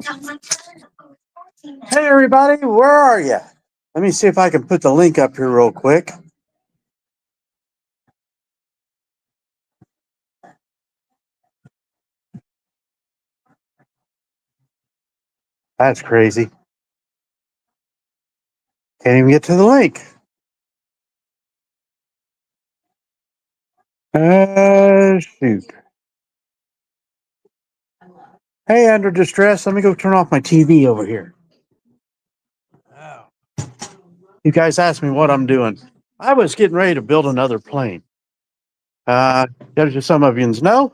Hey everybody, where are you? Let me see if I can put the link up here real quick. That's crazy. Can't even get to the link. Shoot. Hey, under distress, let me go turn off my TV over here. Oh. You guys asked me what I'm doing. I was getting ready to build another plane. As some of you know,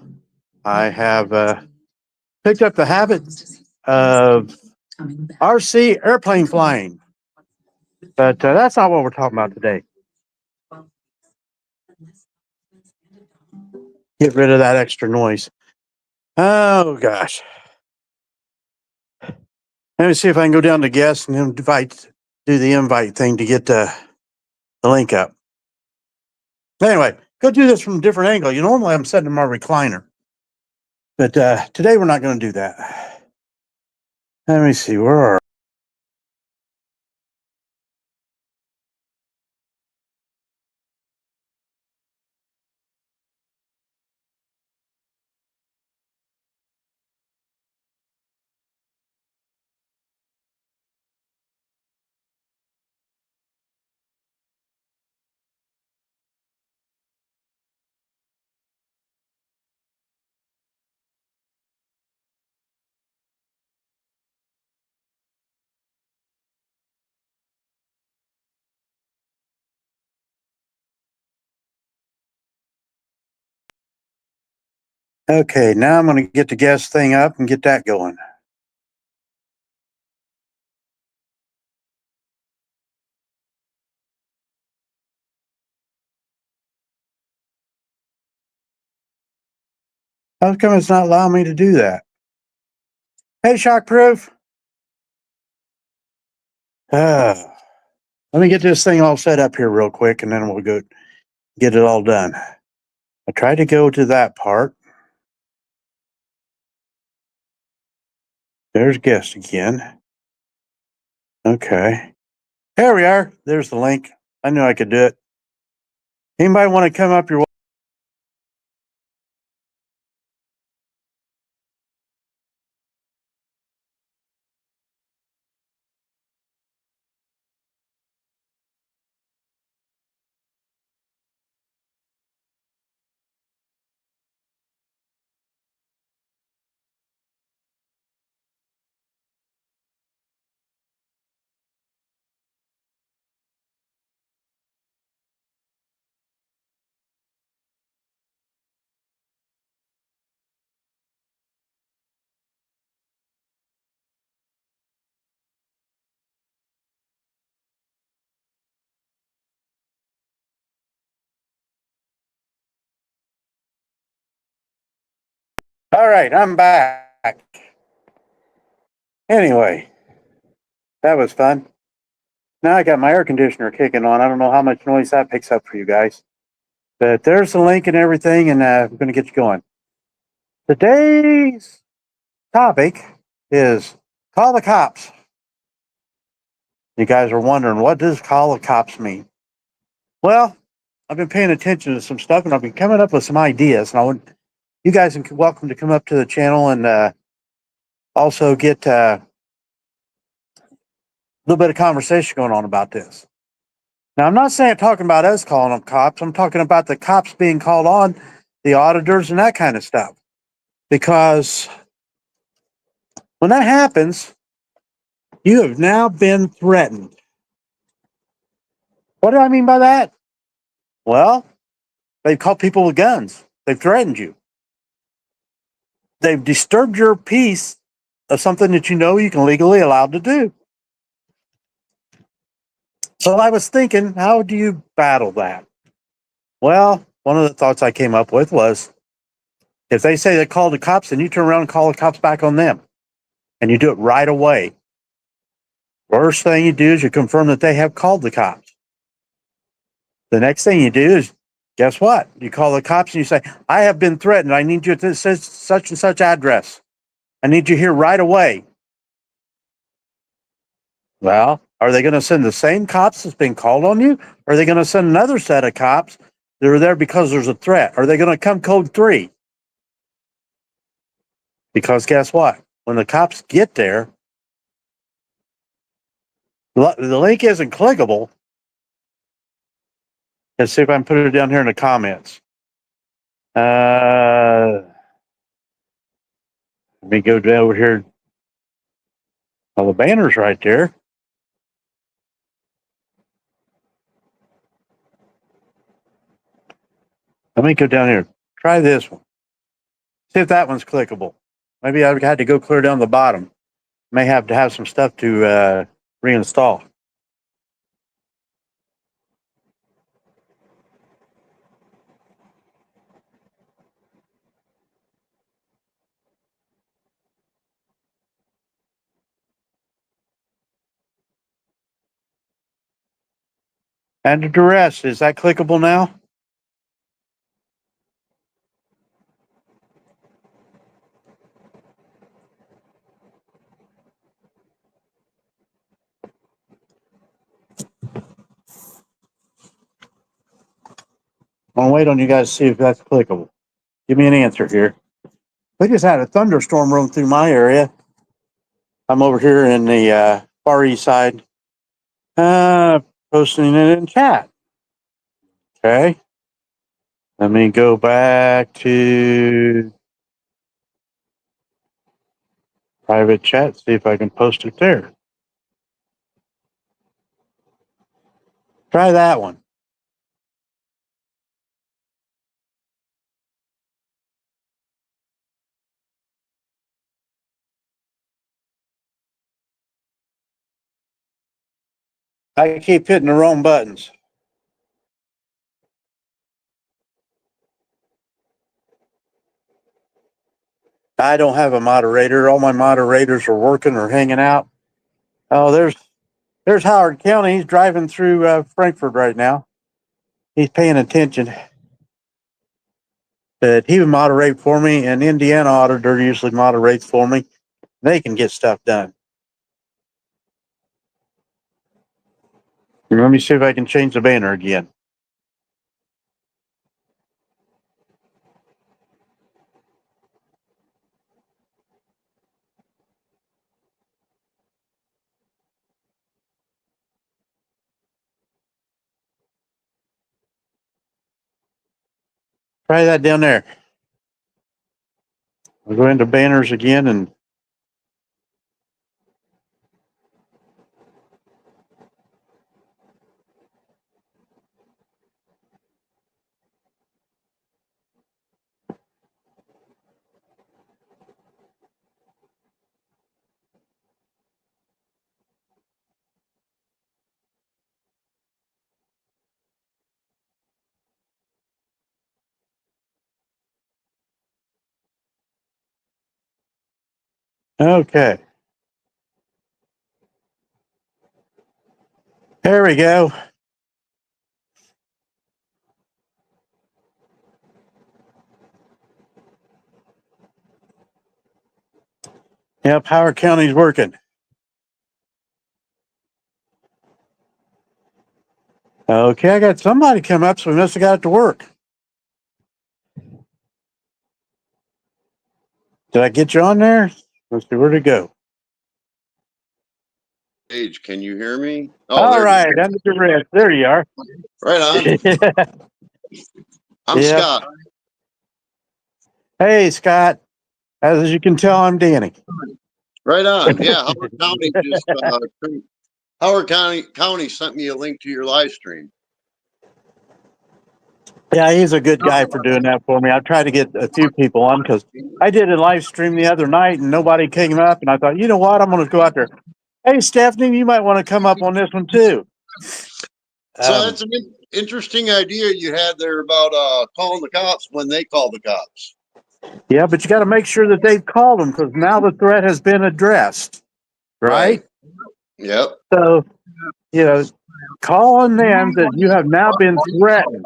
I have picked up the habit of RC airplane flying. But that's not what we're talking about today. Get rid of that extra noise. Oh, gosh. Let me see if I can go down to guests and do the invite thing to get the link up. Anyway, go do this from a different angle. Normally I'm sitting in my recliner. But today we're not going to do that. Let me see. Where are Okay, now I'm going to get the guest thing up and get that going. How come it's not allowing me to do that? Hey, Shockproof. Let me get this thing all set up here real quick and then we'll go get it all done. I tried to go to that part. There's guest again. Okay. There we are. There's the link. I knew I could do it. Anybody want to come up your way? All right, I'm back. Anyway, that was fun. Now I got my air conditioner kicking on. I don't know how much noise that picks up for you guys. But there's the link and everything, and I'm going to get you going. Today's topic is call the cops. You guys are wondering, what does call the cops mean? Well, I've been paying attention to some stuff, and I've been coming up with some ideas. And I want you guys are welcome to come up to the channel and also get a little bit of conversation going on about this. Now, I'm not talking about us calling them cops. I'm talking about the cops being called on, the auditors, and that kind of stuff. Because when that happens, you have now been threatened. What do I mean by that? Well, they've caught people with guns. They've threatened you. They've disturbed your peace of something that you can legally allowed to do. So I was thinking, how do you battle that? Well, one of the thoughts I came up with was, if they say they called the cops, then you turn around and call the cops back on them. And you do it right away. First thing you do is you confirm that they have called the cops. The next thing you do is, guess what? You call the cops and you say, I have been threatened. I need you at this such and such address. I need you here right away. Well, are they going to send the same cops that's been called on you? Or are they going to send another set of cops that are there because there's a threat? Are they going to come code 3? Because guess what? When the cops get there, the link isn't clickable. Let's see if I can put it down here in the comments. Let me go down over here. Well, the banner's right there. Let me go down here. Try this one. See if that one's clickable. Maybe I've had to go clear down the bottom. May have to have some stuff to reinstall. Under duress, is that clickable now? I'll wait on you guys to see if that's clickable. Give me an answer here. We just had a thunderstorm roll through my area. I'm over here in the far east side, posting it in chat. Okay. Let me go back to private chat, see if I can post it there. Try that one. I keep hitting the wrong buttons. I don't have a moderator. All my moderators are working or hanging out. Oh, there's Howard County. He's driving through Frankfort right now. He's paying attention. But he would moderate for me, and Indiana Auditor usually moderates for me. They can get stuff done. Let me see if I can change the banner again. Try that down there. I'll go into banners again and okay. There we go. Yep, Howard County's working. Okay, I got somebody come up, so we must have got it to work. Did I get you on there? Let's see, where'd it go? Age, can you hear me? Oh, all right, under duress. There you are. Right on. I'm Yep. Scott. Hey, Scott. As you can tell, I'm Danny. Right on. Yeah, Howard County sent me a link to your live stream. Yeah, he's a good guy for doing that for me. I tried to get a few people on because I did a live stream the other night and nobody came up. And I thought, you know what? I'm going to go out there. Hey, Stephanie, you might want to come up on this one too. So that's an interesting idea you had there about calling the cops when they call the cops. Yeah, but you got to make sure that they've called them because now the threat has been addressed, right? Yep. So, you know, call on them that you have now been threatened.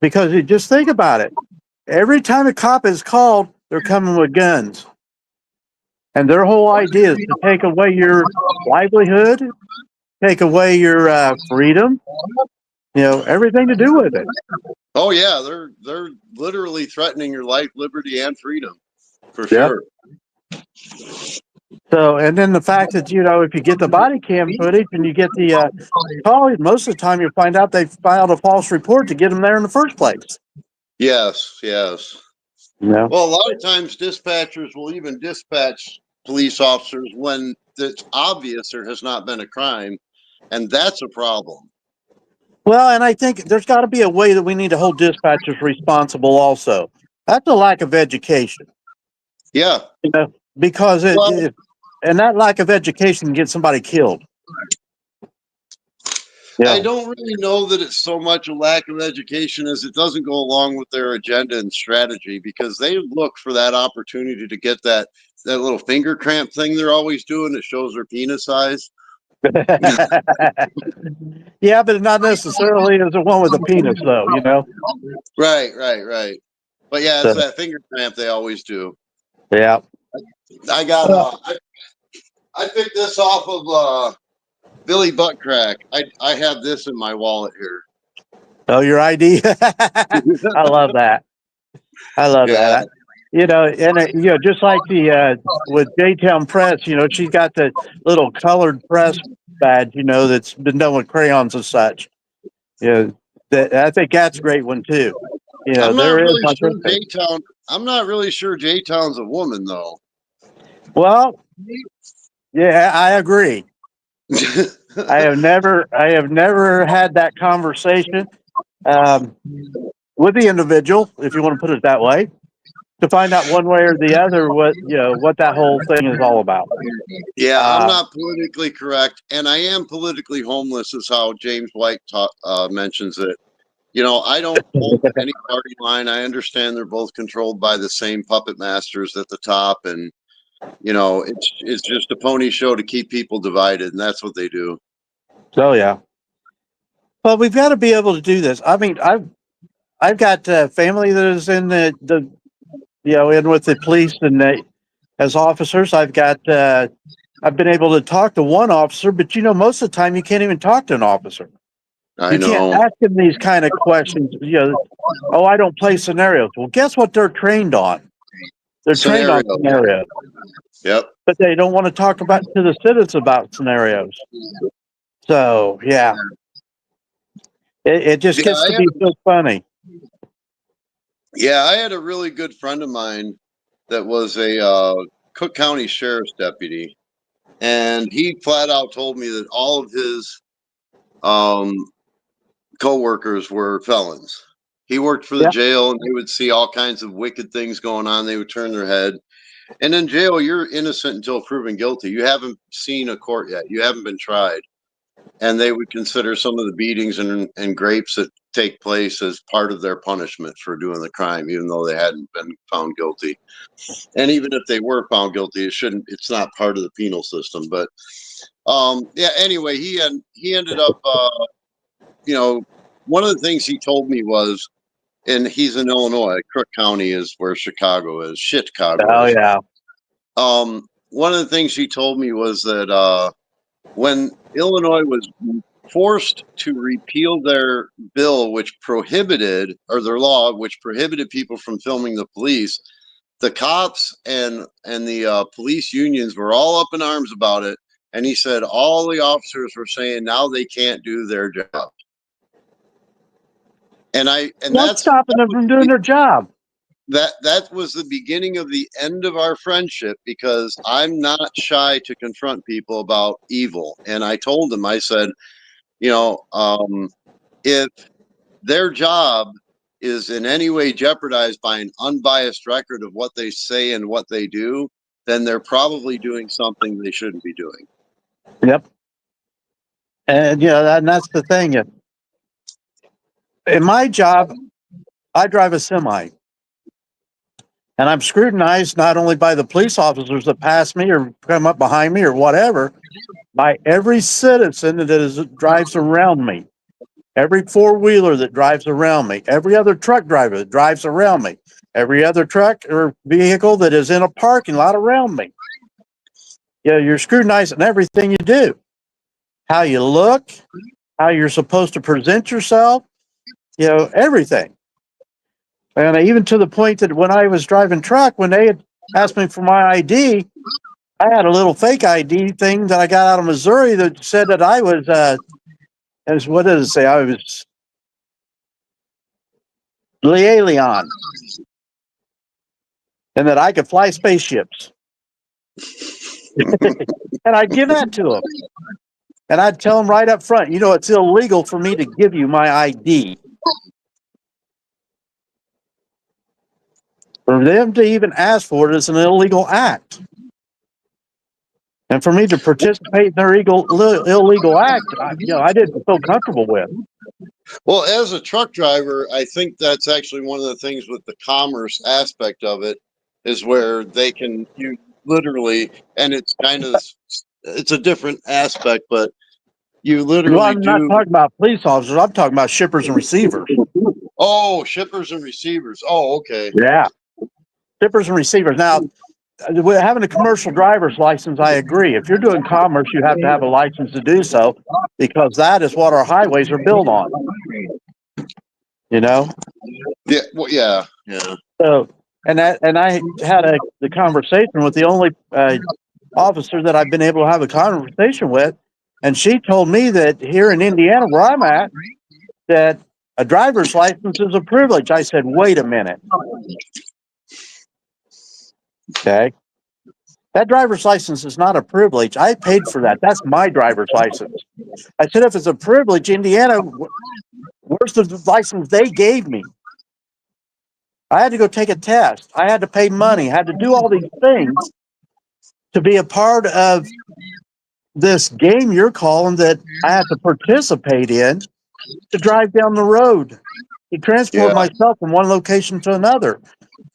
Because you just think about it. Every time a cop is called, they're coming with guns. And their whole idea is to take away your livelihood, take away your freedom, everything to do with it. Oh yeah, they're literally threatening your life, liberty, and freedom, for Yep. sure. So, and then the fact that, if you get the body cam footage and you get the call, most of the time you'll find out they filed a false report to get them there in the first place. Yes, yes. Yeah. Well, a lot of times dispatchers will even dispatch police officers when it's obvious there has not been a crime, and that's a problem. Well, and I think there's got to be a way that we need to hold dispatchers responsible also. That's a lack of education. Yeah. Because and that lack of education can get somebody killed. Yeah. I don't really know that it's so much a lack of education as it doesn't go along with their agenda and strategy, because they look for that opportunity to get that little finger cramp thing they're always doing that shows their penis size. Yeah, but not necessarily as the one with a penis, though, Right. But yeah, it's that finger cramp they always do. Yeah. I got I picked this off of Billy Buttcrack. I have this in my wallet here. Oh, your ID? I love that. I love that. And just like with J-Town Press, she's got the little colored press badge, that's been done with crayons and such. I think that's a great one too. I'm not really sure J-Town's a woman though. Well, yeah, I agree. I have never had that conversation with the individual, if you want to put it that way, to find out one way or the other what that whole thing is all about. Yeah, I'm not politically correct, and I am politically homeless, is how James White mentions it. I don't hold any party line. I understand they're both controlled by the same puppet masters at the top, and it's just a pony show to keep people divided, and that's what they do. Oh yeah. Well, we've got to be able to do this. I mean, I've got family that is in the in with the police and as officers. I've been able to talk to one officer, but most of the time you can't even talk to an officer. I know. Can't ask them these kind of questions. Oh, I don't play scenarios. Well, guess what they're trained on? They're trained on scenarios. Yep. But they don't want to talk to the citizens about scenarios. So yeah, it just gets to be so funny. Yeah, I had a really good friend of mine that was a Cook County Sheriff's deputy, and he flat out told me that all of his co-workers were felons. He worked for the jail, and they would see all kinds of wicked things going on. They would turn their head. And in jail, you're innocent until proven guilty. You haven't seen a court yet. You haven't been tried. And they would consider some of the beatings and grapes that take place as part of their punishment for doing the crime, even though they hadn't been found guilty. And even if they were found guilty, it's not part of the penal system. But yeah, anyway, he ended up, one of the things he told me was, and he's in Illinois, Crook County is where Chicago is, Chicago. Oh, yeah. One of the things he told me was that when Illinois was forced to repeal their bill, which prohibited, or their law, which prohibited people from filming the police, the cops and the police unions were all up in arms about it. And he said all the officers were saying now they can't do their job. And that's stopping them from doing their job. That was the beginning of the end of our friendship, because I'm not shy to confront people about evil. And I told him, I said, if their job is in any way jeopardized by an unbiased record of what they say and what they do, then they're probably doing something they shouldn't be doing. Yep. And and that's the thing. In my job, I drive a semi, and I'm scrutinized not only by the police officers that pass me or come up behind me or whatever, by every citizen that drives around me, every four-wheeler that drives around me, every other truck driver that drives around me, every other truck or vehicle that is in a parking lot around me. You're scrutinizing everything you do, how you look, how you're supposed to present yourself, everything. And even to the point that when I was driving truck, when they had asked me for my ID, I had a little fake ID thing that I got out of Missouri that said that I was, what does it say? I was alien, and that I could fly spaceships. And I'd give that to them. And I'd tell them right up front, it's illegal for me to give you my ID. For them to even ask for it is an illegal act. And for me to participate in their illegal act, I didn't feel comfortable with. Well, as a truck driver, I think that's actually one of the things with the commerce aspect of it is where you literally, and it's a different aspect, but you literally I'm not talking about police officers. I'm talking about shippers and receivers. Oh, shippers and receivers. Oh, okay. Yeah. Shippers and receivers. Now, having a commercial driver's license, I agree. If you're doing commerce, you have to have a license to do so because that is what our highways are built on. Yeah. Well, yeah. So, and I had the conversation with the only officer that I've been able to have a conversation with, and she told me that here in Indiana, where I'm at, that a driver's license is a privilege. I said, wait a minute. Okay. That driver's license is not a privilege. I paid for that. That's my driver's license. I said, if it's a privilege, Indiana, where's the license they gave me? I had to go take a test. I had to pay money. I had to do all these things to be a part of this game you're calling that I have to participate in to drive down the road, to transport myself from one location to another,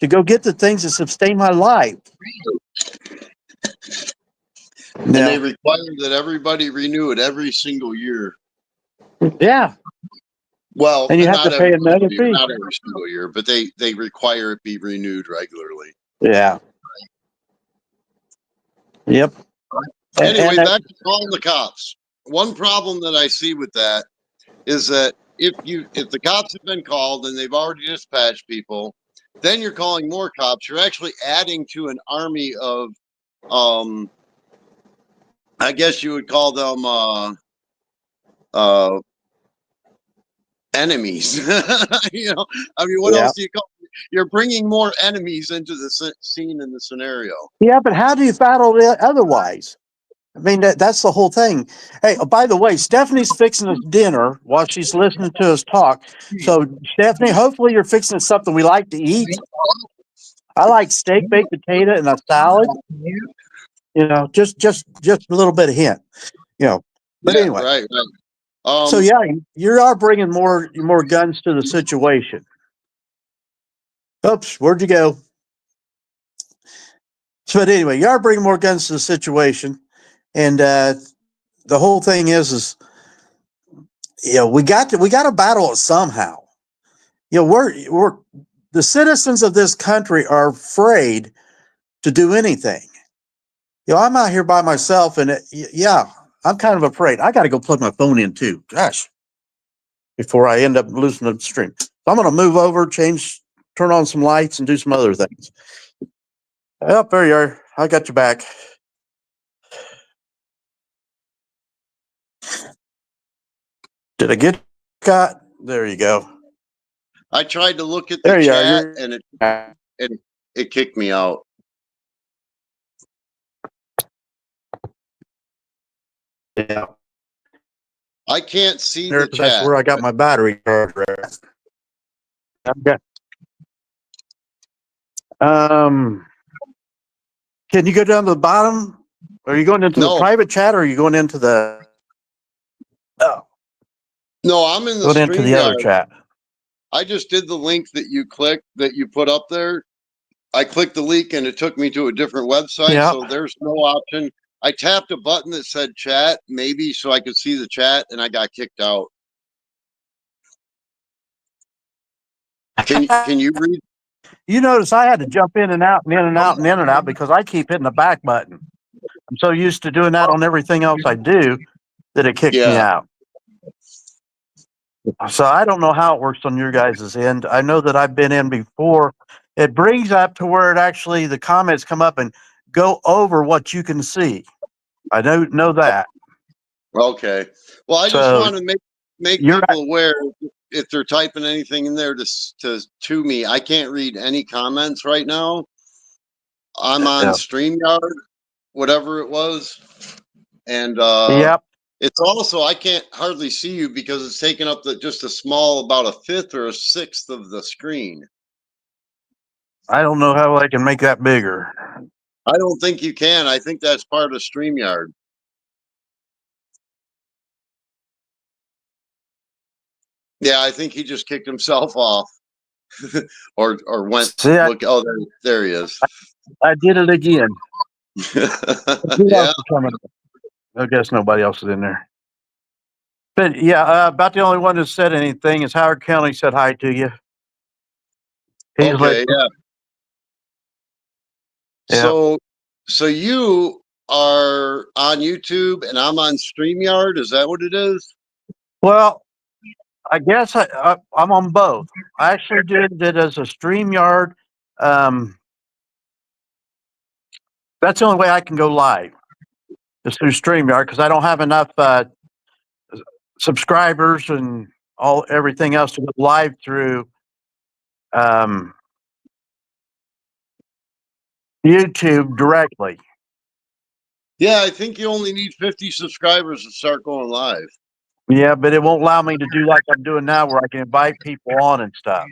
to go get the things that sustain my life. And they require that everybody renew it every single year. Yeah. Well, and you have to pay another fee. Not every single year, but they require it be renewed regularly. Yeah. Yep. Anyway, back to calling the cops. One problem that I see with that is that if the cops have been called and they've already dispatched people, then you're calling more cops. You're actually adding to an army of, I guess you would call them enemies. What else do you call them? You're bringing more enemies into the scene in the scenario. Yeah, but how do you battle it otherwise? I mean, that's the whole thing. Hey, by the way, Stephanie's fixing us dinner while she's listening to us talk. So, Stephanie, hopefully you're fixing something we like to eat. I like steak, baked potato, and a salad. Just a little bit of hint. But anyway, right. So yeah, you are bringing more guns to the situation. Oops, where'd you go? So, but anyway, you are bringing more guns to the situation, and the whole thing is we got to battle it somehow. We're the citizens of this country are afraid to do anything. I'm out here by myself, and I'm kind of afraid. I got to go plug my phone in too. Gosh, before I end up losing the stream. So I'm going to move over, turn on some lights, and do some other things. Oh, there you are. I got you back. Did I get caught? There you go. I tried to look at the chat, and it kicked me out. Yeah. I can't see the chat. That's where I got my battery charger at. Okay. Can you go down to the bottom? Are you going into the private chat, or are you going into the? Oh. No, I'm in the going into the other chat. I just did the link that you put up there. I clicked the link and it took me to a different website. Yeah. So there's no option. I tapped a button that said chat, maybe so I could see the chat, and I got kicked out. Can you read? You notice I had to jump in and out and in and out and in and out because I keep hitting the back button. I'm so used to doing that on everything else I do that it kicks me Yeah. out. So I don't know how it works on your guys' end. I know that I've been in before. It brings up to where it actually the comments come up and go over what you can see. I don't know that. Okay. Well, I just So want to make you're people aware if they're typing anything in there to me. I can't read any comments right now. I'm on yeah. StreamYard, whatever it was, and Yep. it's also I can't hardly see you because it's taking up just a small, about a fifth or a sixth of the screen. I don't know how I can make that bigger. I don't think you can. I think that's part of StreamYard. Yeah, I think he just kicked himself off, or went See, look. Oh, there he is. I did it again. Who else Yeah. is coming? I guess nobody else is in there. But yeah, about the only one that said anything is Howard County said hi to you. He's Okay. Yeah. Yeah. So you are on YouTube and I'm on StreamYard. Is that what it is? Well, I guess I'm on both. I actually did it as a StreamYard. That's the only way I can go live is through StreamYard because I don't have enough subscribers and everything else to go live through um, YouTube directly. Yeah, I think you only need 50 subscribers to start going live. Yeah, but it won't allow me to do like I'm doing now where I can invite people on and stuff.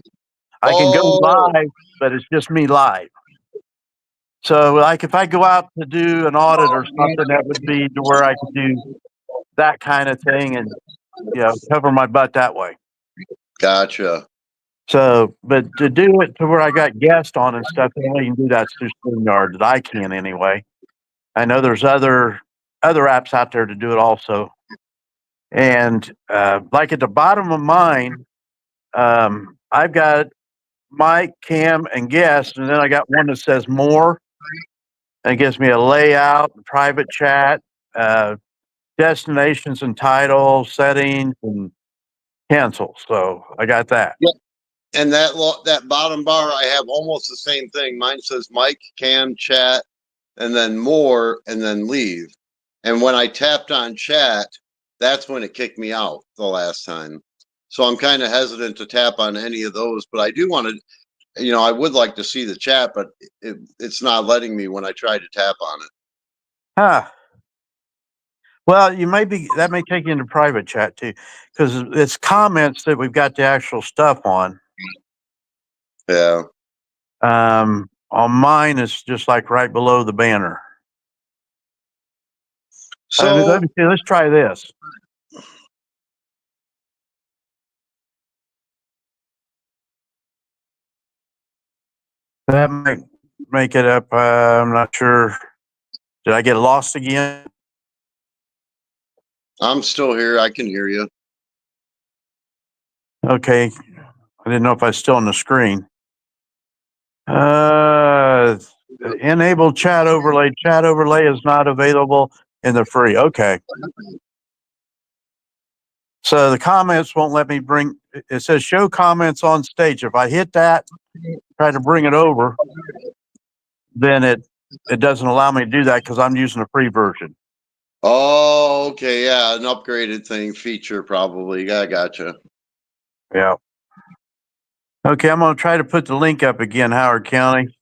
I can go Oh, live, but it's just me live. So like if I go out to do an audit or something, that would be to where I could do that kind of thing and cover my butt that way. gotcha. So, but to do it to where I got guests on and stuff, the only you can do that through StreamYard that I can anyway. I know there's other apps out there to do it also. And like at the bottom of mine, I've got Mike, Cam, and guest, and then I got one that says more. And it gives me a layout, private chat, destinations and titles, settings, and cancel. So I got that. Yep. And that bottom bar, I have almost the same thing. Mine says Mike, Cam, chat, and then more, and then leave. And when I tapped on chat, that's when it kicked me out the last time. So I'm kind of hesitant to tap on any of those, but I do want to, I would like to see the chat, but it's not letting me when I try to tap on it. Huh. Well, that may take you into private chat too, because it's comments that we've got the actual stuff on. Yeah. On mine, it's just like right below the banner. So let me see. Let's try this. That might make it up. I'm not sure. Did I get lost again? I'm still here. I can hear you. Okay. I didn't know if I was still on the screen. Enable chat overlay. Chat overlay is not available in the free. Okay. So the comments won't let me it says show comments on stage. If I hit that, try to bring it over, then it doesn't allow me to do that because I'm using a free version. Oh, okay. Yeah. An upgraded feature, probably. I gotcha. Yeah. Okay. I'm going to try to put the link up again, Howard County.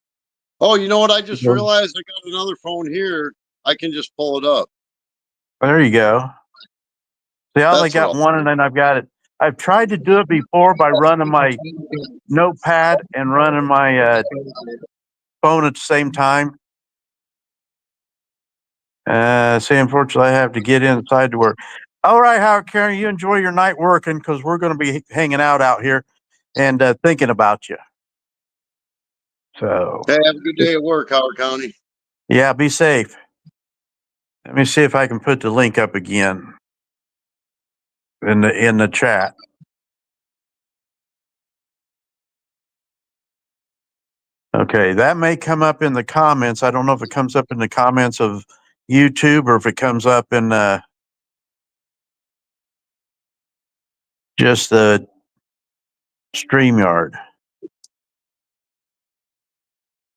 Oh, you know what? I just realized I got another phone here. I can just pull it up. There you go. See, I only got one, and then I've tried to do it before by running my notepad and running my phone at the same time. See, unfortunately, I have to get inside to work. All right, Howard County, you enjoy your night working because we're going to be hanging out here and thinking about you. So, hey, have a good day at work, Howard County. Yeah, be safe. Let me see if I can put the link up again in the chat. Okay, that may come up in the comments. I don't know if it comes up in the comments of YouTube or if it comes up in just the StreamYard.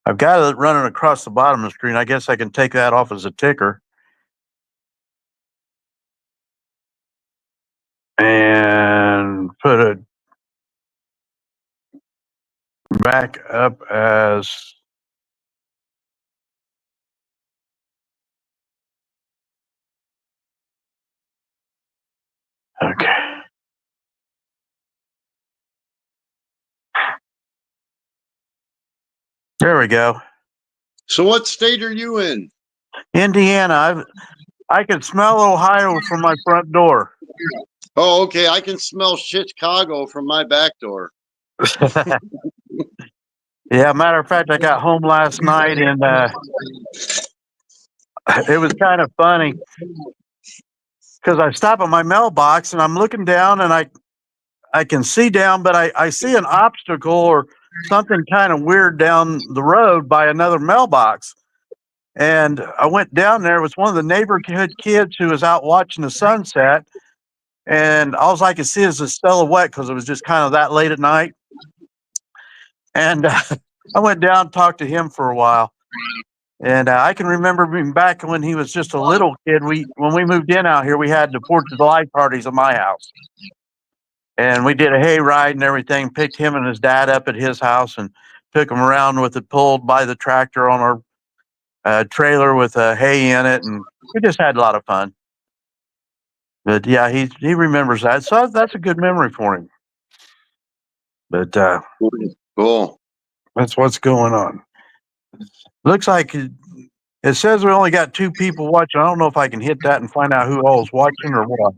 I've got it running across the bottom of the screen. I guess I can take that off as a ticker. And put it back up as okay. There we go. So what state are you in? Indiana. I can smell Ohio from my front door. Oh, okay. I can smell Chicago from my back door. Yeah, matter of fact, I got home last night and it was kind of funny because I stop at my mailbox and I'm looking down and I can see down, but I see an obstacle or something kind of weird down the road by another mailbox. And I went down there. It was one of the neighborhood kids who was out watching the sunset. And all I could see is a silhouette because it was just kind of that late at night. And I went down and talked to him for a while. And I can remember being back when he was just a little kid. When we moved in out here, we had the 4th of July parties at my house. And we did a hay ride and everything, picked him and his dad up at his house and took him around with it pulled by the tractor on our trailer with hay in it. And we just had a lot of fun. But yeah, he remembers that. So that's a good memory for him. But Cool. That's what's going on. Looks like it says we only got 2 people watching. I don't know if I can hit that and find out who all is watching or what.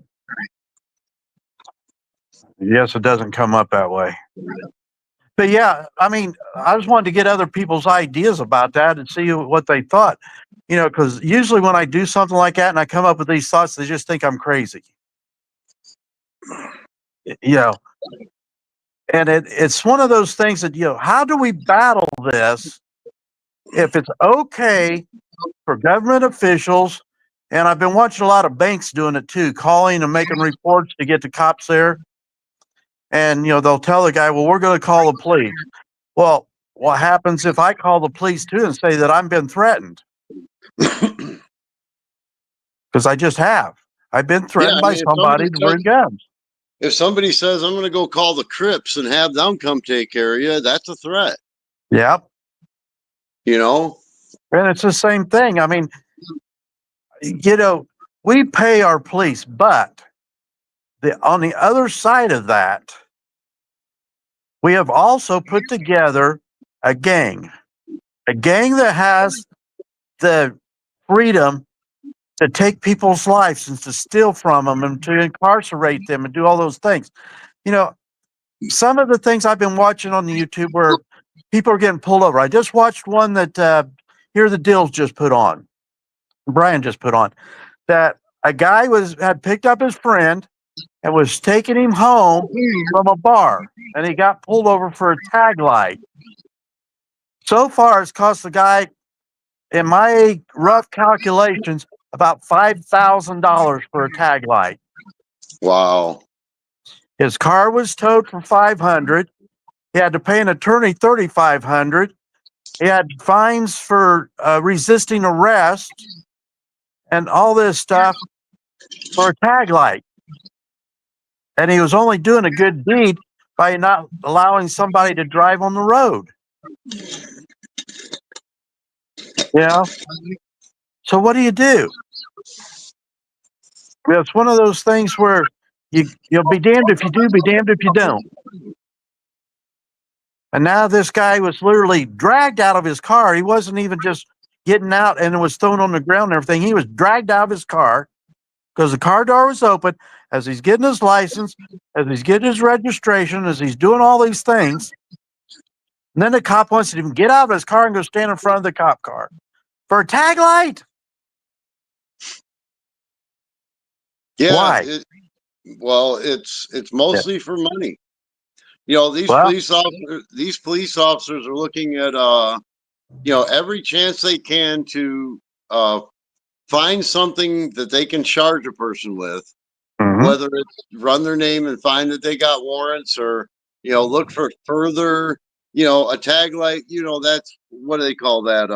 Yes, it doesn't come up that way. But yeah, I mean, I just wanted to get other people's ideas about that and see what they thought. You know, because usually when I do something like that and I come up with these thoughts, they just think I'm crazy. You know, and it's one of those things that, how do we battle this if it's okay for government officials? And I've been watching a lot of banks doing it too, calling and making reports to get the cops there. And, they'll tell the guy, well, we're going to call the police. Well, what happens if I call the police too and say that I've been threatened? Because I just have. I've been threatened by somebody to bring guns. If somebody says, I'm going to go call the Crips and have them come take care of you, that's a threat. Yep. And it's the same thing. I mean, we pay our police, but on the other side of that, we have also put together a gang that has the freedom to take people's lives and to steal from them and to incarcerate them and do all those things. Some of the things I've been watching on the YouTube where people are getting pulled over. I just watched one that Here the Dills just put on. Brian just put on that a guy had picked up his friend and was taking him home from a bar, and he got pulled over for a tag light. So far, it's cost the guy, in my rough calculations, about $5,000 for a tag light. Wow. His car was towed for $500. He had to pay an attorney $3,500. He had fines for resisting arrest and all this stuff for a tag light. And he was only doing a good deed by not allowing somebody to drive on the road. So what do you do? It's one of those things where you'll be damned if you do, be damned if you don't. And now this guy was literally dragged out of his car. He wasn't even just getting out and it was thrown on the ground and everything. He was dragged out of his car because the car door was open as he's getting his license, as he's getting his registration, as he's doing all these things. And then the cop wants him to get out of his car and go stand in front of the cop car for a tag light. Yeah. Why? It's mostly for money. These police officers are looking at every chance they can to find something that they can charge a person with, Mhm. whether it's run their name and find that they got warrants, or look for further, a tag light, that's what do they call that?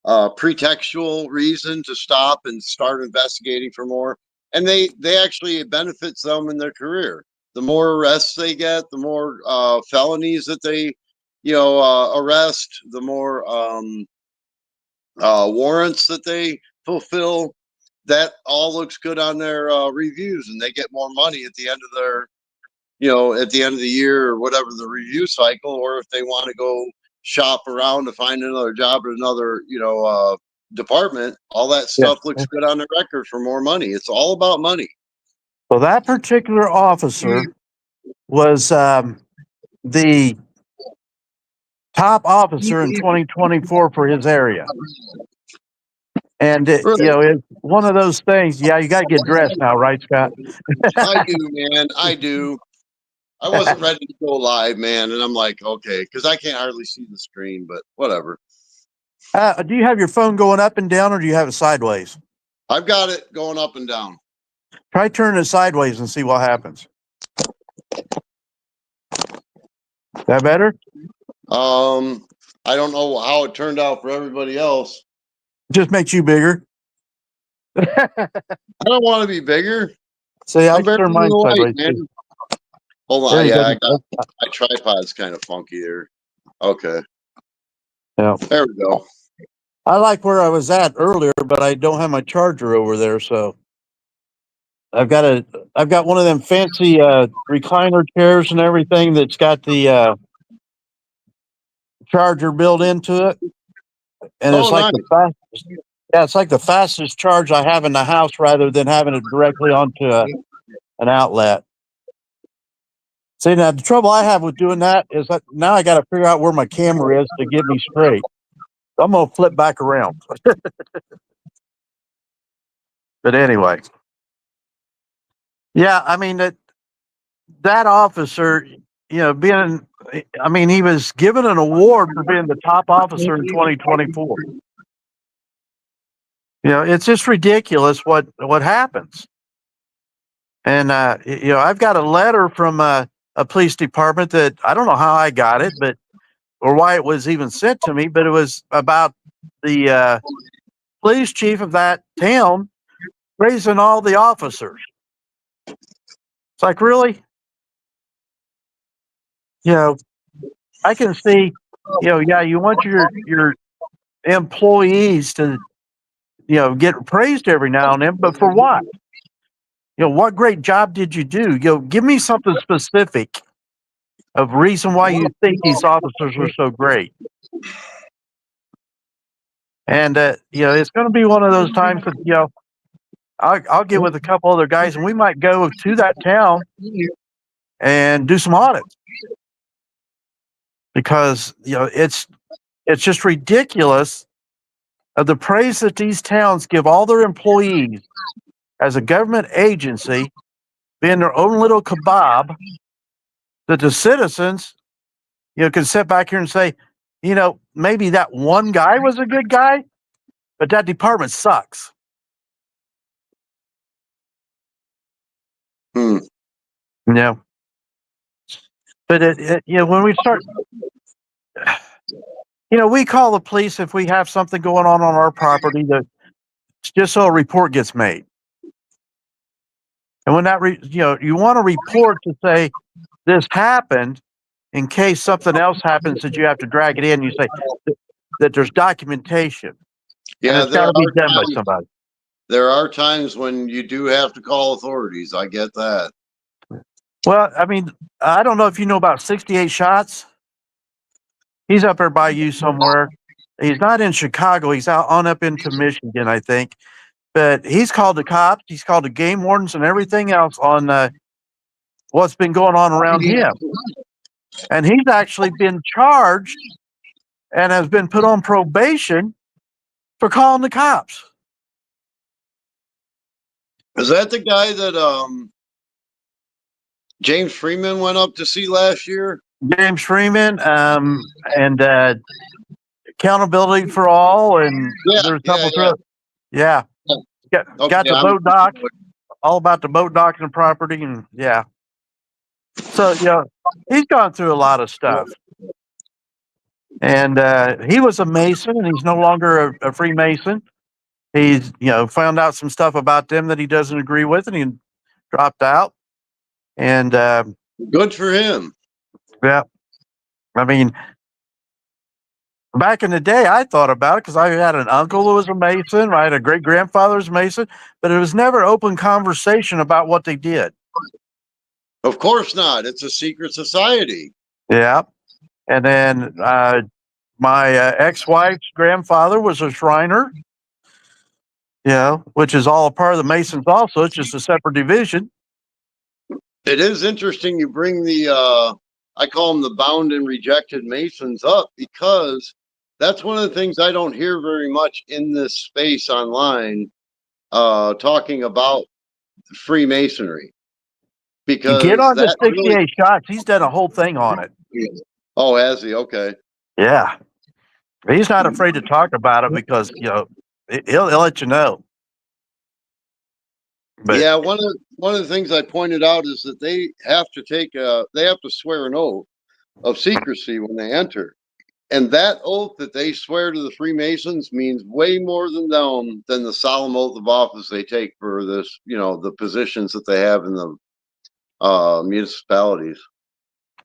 Pretextual reason to stop and start investigating for more. And they actually, it benefits them in their career. The more arrests they get, the more felonies that they arrest, the more warrants that they fulfill. That all looks good on their reviews, and they get more money at the end of their at the end of the year, or whatever the review cycle, or if they want to go shop around to find another job at another department, all that Yeah. stuff looks good on the record for more money. It's all about money. Well, that particular officer was the top officer in 2024 for his area. And, Really? it's one of those things. Yeah, you got to get dressed now, right, Scott? I do, man. I do. I wasn't ready to go live, man, and I'm like, okay, because I can't hardly see the screen, but whatever. Do you have your phone going up and down, or do you have it sideways? I've got it going up and down. Try turning it sideways and see what happens. That better? I don't know how it turned out for everybody else. Just makes you bigger. I don't want to be bigger. See, I I'm turn mine sideways. man. Hold There on, you yeah, go. my tripod's kind of funky there. Okay. Yeah. There we go. I like where I was at earlier, but I don't have my charger over there, so I've got one of them fancy recliner chairs and everything that's got the charger built into it, and it's Oh, like nice. the fastest. Yeah, it's like the fastest charge I have in the house, rather than having it directly onto an outlet. See, now the trouble I have with doing that is that now I got to figure out where my camera is to get me straight. I'm gonna flip back around. But anyway, yeah, I mean that officer, he was given an award for being the top officer in 2024. It's just ridiculous what happens. And I've got a letter from a police department that I don't know how I got it, or why it was even sent to me, but it was about the police chief of that town raising all the officers. It's like, really? I can see, yeah, you want your employees to, get praised every now and then, but for what? What great job did you do? Give me something specific of reason why you think these officers are so great. And it's going to be one of those times that I'll get with a couple other guys, and we might go to that town and do some audits, because it's just ridiculous of the praise that these towns give all their employees as a government agency, being their own little kebab, that the citizens can sit back here and say, maybe that one guy was a good guy, but that department sucks. Yeah. But when we start, we call the police if we have something going on our property, that just so a report gets made. And when that, you want to report to say this happened, in case something else happens that you have to drag it in. You say that there's documentation. Yeah, and it's got to be done by somebody. There are times when you do have to call authorities. I get that. Well, I mean, I don't know if you know about 68 Shots. He's up there by you somewhere. He's not in Chicago. He's out on up into Michigan, I think. But he's called the cops. He's called the game wardens and everything else on what's been going on around him. And he's actually been charged and has been put on probation for calling the cops. Is that the guy that James Freeman went up to see last year? James Freeman, and Accountability for All, and there's a couple. Yeah. Got Okay, the boat dock, all about the boat dock and the property, and yeah. So he's gone through a lot of stuff, and he was a Mason, and he's no longer a Freemason. He's found out some stuff about them that he doesn't agree with, and he dropped out. And good for him. yeah, I mean, back in the day, I thought about it because I had an uncle who was a Mason, I had a great grandfather was a Mason, but it was never open conversation about what they did. Of course not. It's a secret society. Yeah. And then my ex-wife's grandfather was a Shriner, which is all a part of the Masons also. It's just a separate division. It is interesting you bring the, I call them the bound and rejected Masons up, because that's one of the things I don't hear very much in this space online, talking about Freemasonry. Because You get on the 68 really, shots. He's done a whole thing on it. Oh, has he? Okay. Yeah. He's not afraid to talk about it because, he'll let you know. But yeah, one of the things I pointed out is that they have to swear an oath of secrecy when they enter. And that oath that they swear to the Freemasons means way more than the solemn oath of office they take for this, the positions that they have in the municipalities.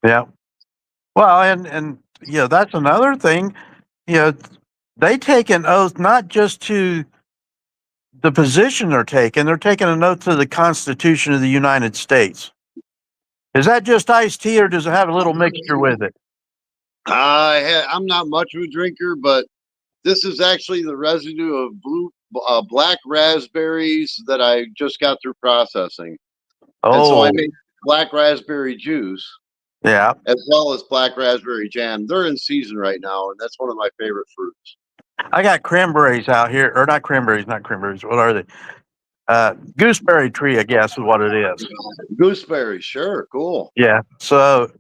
yeah. Well, and that's another thing. They take an oath not just to the position they're taking an oath to the Constitution of the United States. Is that just iced tea, or does it have a little mixture with it? I'm not much of a drinker, but this is actually the residue of black raspberries that I just got through processing. And so I made black raspberry juice. Yeah. As well as black raspberry jam. They're in season right now, and that's one of my favorite fruits. I got cranberries out here, or not cranberries. What are they? Gooseberry tree, I guess, is what it is. Gooseberry, sure, cool. Yeah. So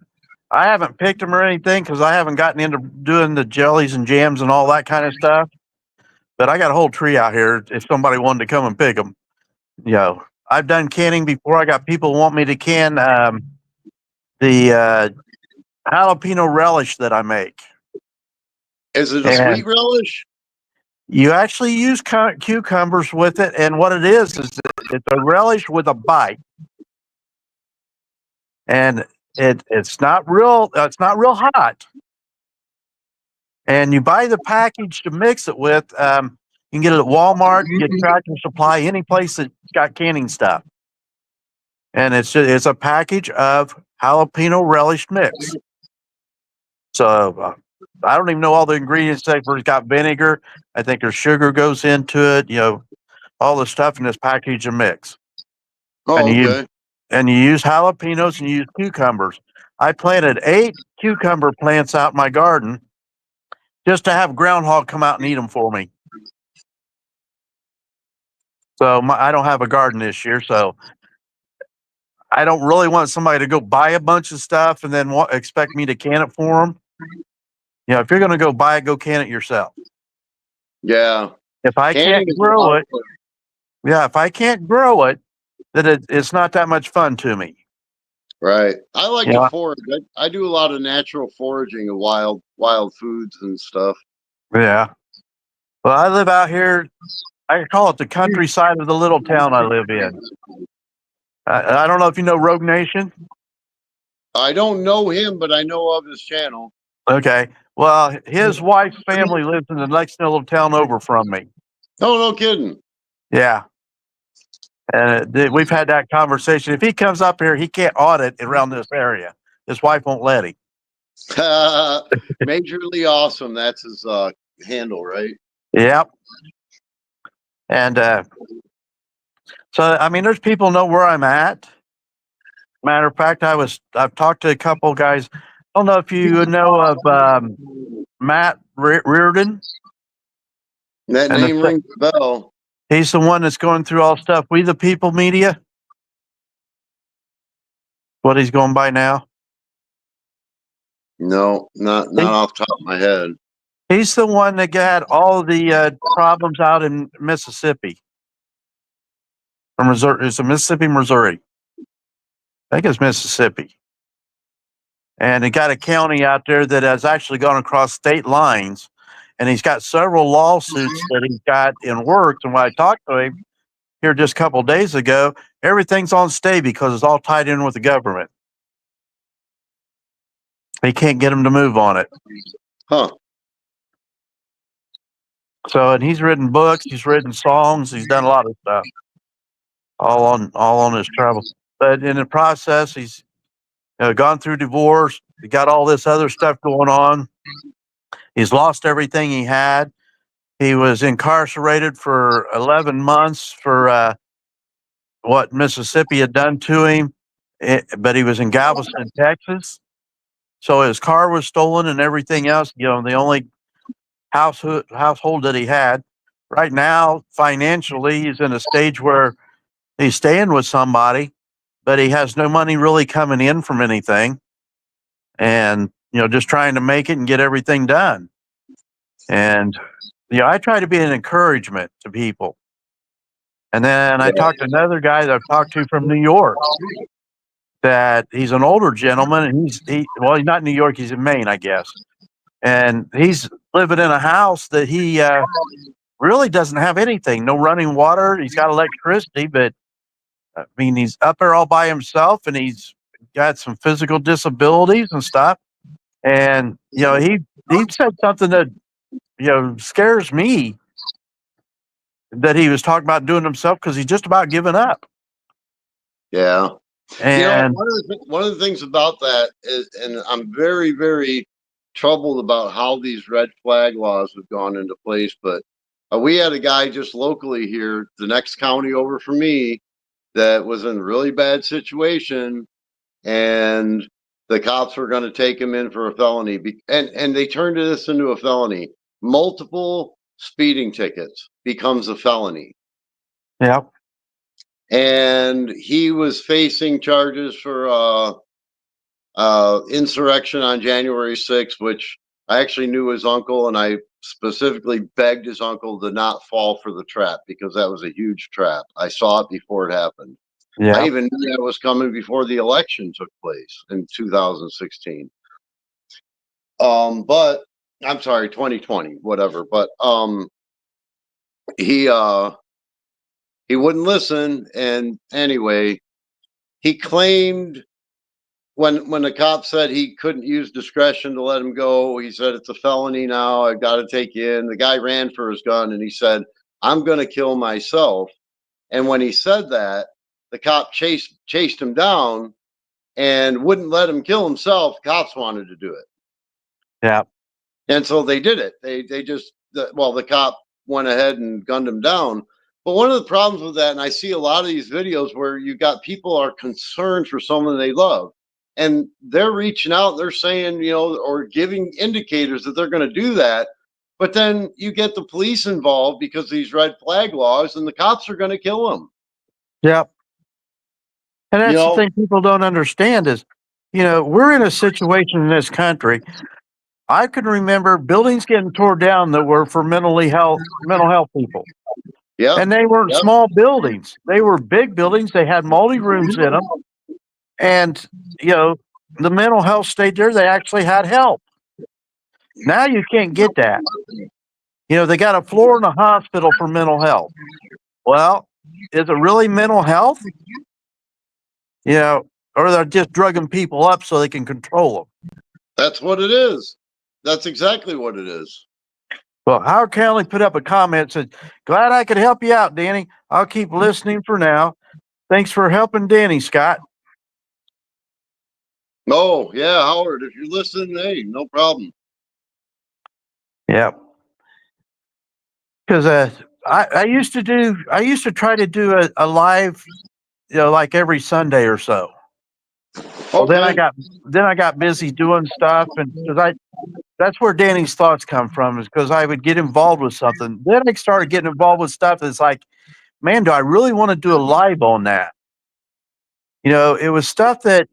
I haven't picked them or anything because I haven't gotten into doing the jellies and jams and all that kind of stuff. But I got a whole tree out here if somebody wanted to come and pick them. I've done canning before. I got people want me to can the jalapeno relish that I make. Is it a sweet relish? You actually use cucumbers with it, and what it is it's a relish with a bite, and it's not real hot. And you buy the package to mix it with. You can get it at Walmart, you get Tractor Supply, any place that's got canning stuff. And it's a package of jalapeno relish mix. So I don't even know all the ingredients. It's got vinegar. I think there's sugar goes into it. All the stuff in this package of mix. Oh, okay. And you use jalapenos and you use cucumbers. I planted 8 cucumber plants out in my garden just to have groundhog come out and eat them for me. So I don't have a garden this year, so I don't really want somebody to go buy a bunch of stuff and then expect me to can it for them. If you're going to go buy it, go can it yourself. Yeah. If I can't grow it, then it's not that much fun to me. Right. I like to forage. I do a lot of natural foraging of wild foods and stuff. Yeah. Well, I live out here. I call it the countryside of the little town I live in. I don't know if you know Rogue Nation. I don't know him, but I know of his channel. Okay. Well, his wife's family lives in the next little town over from me. Oh, no kidding. Yeah. And we've had that conversation. If he comes up here, he can't audit around this area. His wife won't let him. Majorly awesome. That's his handle, right? Yep. And so, I mean, there's people know where I'm at. Matter of fact, I've talked to a couple guys. I don't know if you know of Matt Reardon. That name rings a bell. He's the one that's going through all stuff. We the People Media. What he's going by now? No, not off the top of my head. He's the one that got all the problems out in Mississippi. From Missouri. It's a Mississippi, Missouri. I think it's Mississippi. And he got a county out there that has actually gone across state lines. And he's got several lawsuits that he's got in works. And when I talked to him here just a couple of days ago, everything's on stay because it's all tied in with the government. They can't get him to move on it. Huh. So, and he's written books, he's written songs, he's done a lot of stuff, all on his travels. But in the process, he's gone through divorce. He got all this other stuff going on. He's lost everything he had. He was incarcerated for 11 months for what Mississippi had done to him, but he was in Galveston, Texas. So his car was stolen and everything else. The only household that he had. Right now, financially, he's in a stage where he's staying with somebody, but he has no money really coming in from anything. And, just trying to make it and get everything done. And, I try to be an encouragement to people. And then I talked to another guy that I've talked to from New York, that he's an older gentleman, and he's not in New York, he's in Maine, I guess. And he's living in a house that he really doesn't have anything, no running water. He's got electricity, but I mean, he's up there all by himself, and he's got some physical disabilities and stuff. And, he said something that, scares me, that he was talking about doing himself because he's just about given up. Yeah. And one of the things about that is, and I'm very, very troubled about how these red flag laws have gone into place, but we had a guy just locally here, the next county over from me, that was in a really bad situation, and the cops were going to take him in for a felony, and they turned this into a felony. Multiple speeding tickets becomes a felony. Yeah. And he was facing charges for insurrection on January 6th, which I actually knew his uncle, and I specifically begged his uncle to not fall for the trap, because that was a huge trap. I saw it before it happened. Yeah. I even knew that was coming before the election took place in 2016. But I'm sorry, 2020, whatever. But he wouldn't listen, and anyway, he claimed when the cop said he couldn't use discretion to let him go, he said, "It's a felony now. I've got to take you in." The guy ran for his gun, and he said, "I'm going to kill myself." And when he said that, the cop chased him down and wouldn't let him kill himself. Cops wanted to do it. Yeah. And so they did it. The cop went ahead and gunned him down. But one of the problems with that, and I see a lot of these videos where you got people are concerned for someone they love, and they're reaching out, they're saying, or giving indicators that they're going to do that. But then you get the police involved because of these red flag laws, and the cops are going to kill them. Yep. And that's the thing people don't understand is, we're in a situation in this country. I can remember buildings getting torn down that were for mental health people. Yeah. And they weren't small buildings. They were big buildings. They had multi-rooms in them. And, the mental health stayed there. They actually had help. Now you can't get that. They got a floor in the hospital for mental health. Well, is it really mental health? Or they're just drugging people up so they can control them. That's what it is. That's exactly what it is. Well, Howard County put up a comment, said, "Glad I could help you out, Danny. I'll keep listening for now. Thanks for helping Danny, Scott." Oh, yeah, Howard, if you're listening, hey, no problem. Yeah. Because I used to try to do a live, like every Sunday or so. Well, then I got busy doing stuff, and that's where Danny's thoughts come from, is because I would get involved with something. Then I started getting involved with stuff that's like, man, do I really want to do a live on that? It was stuff that,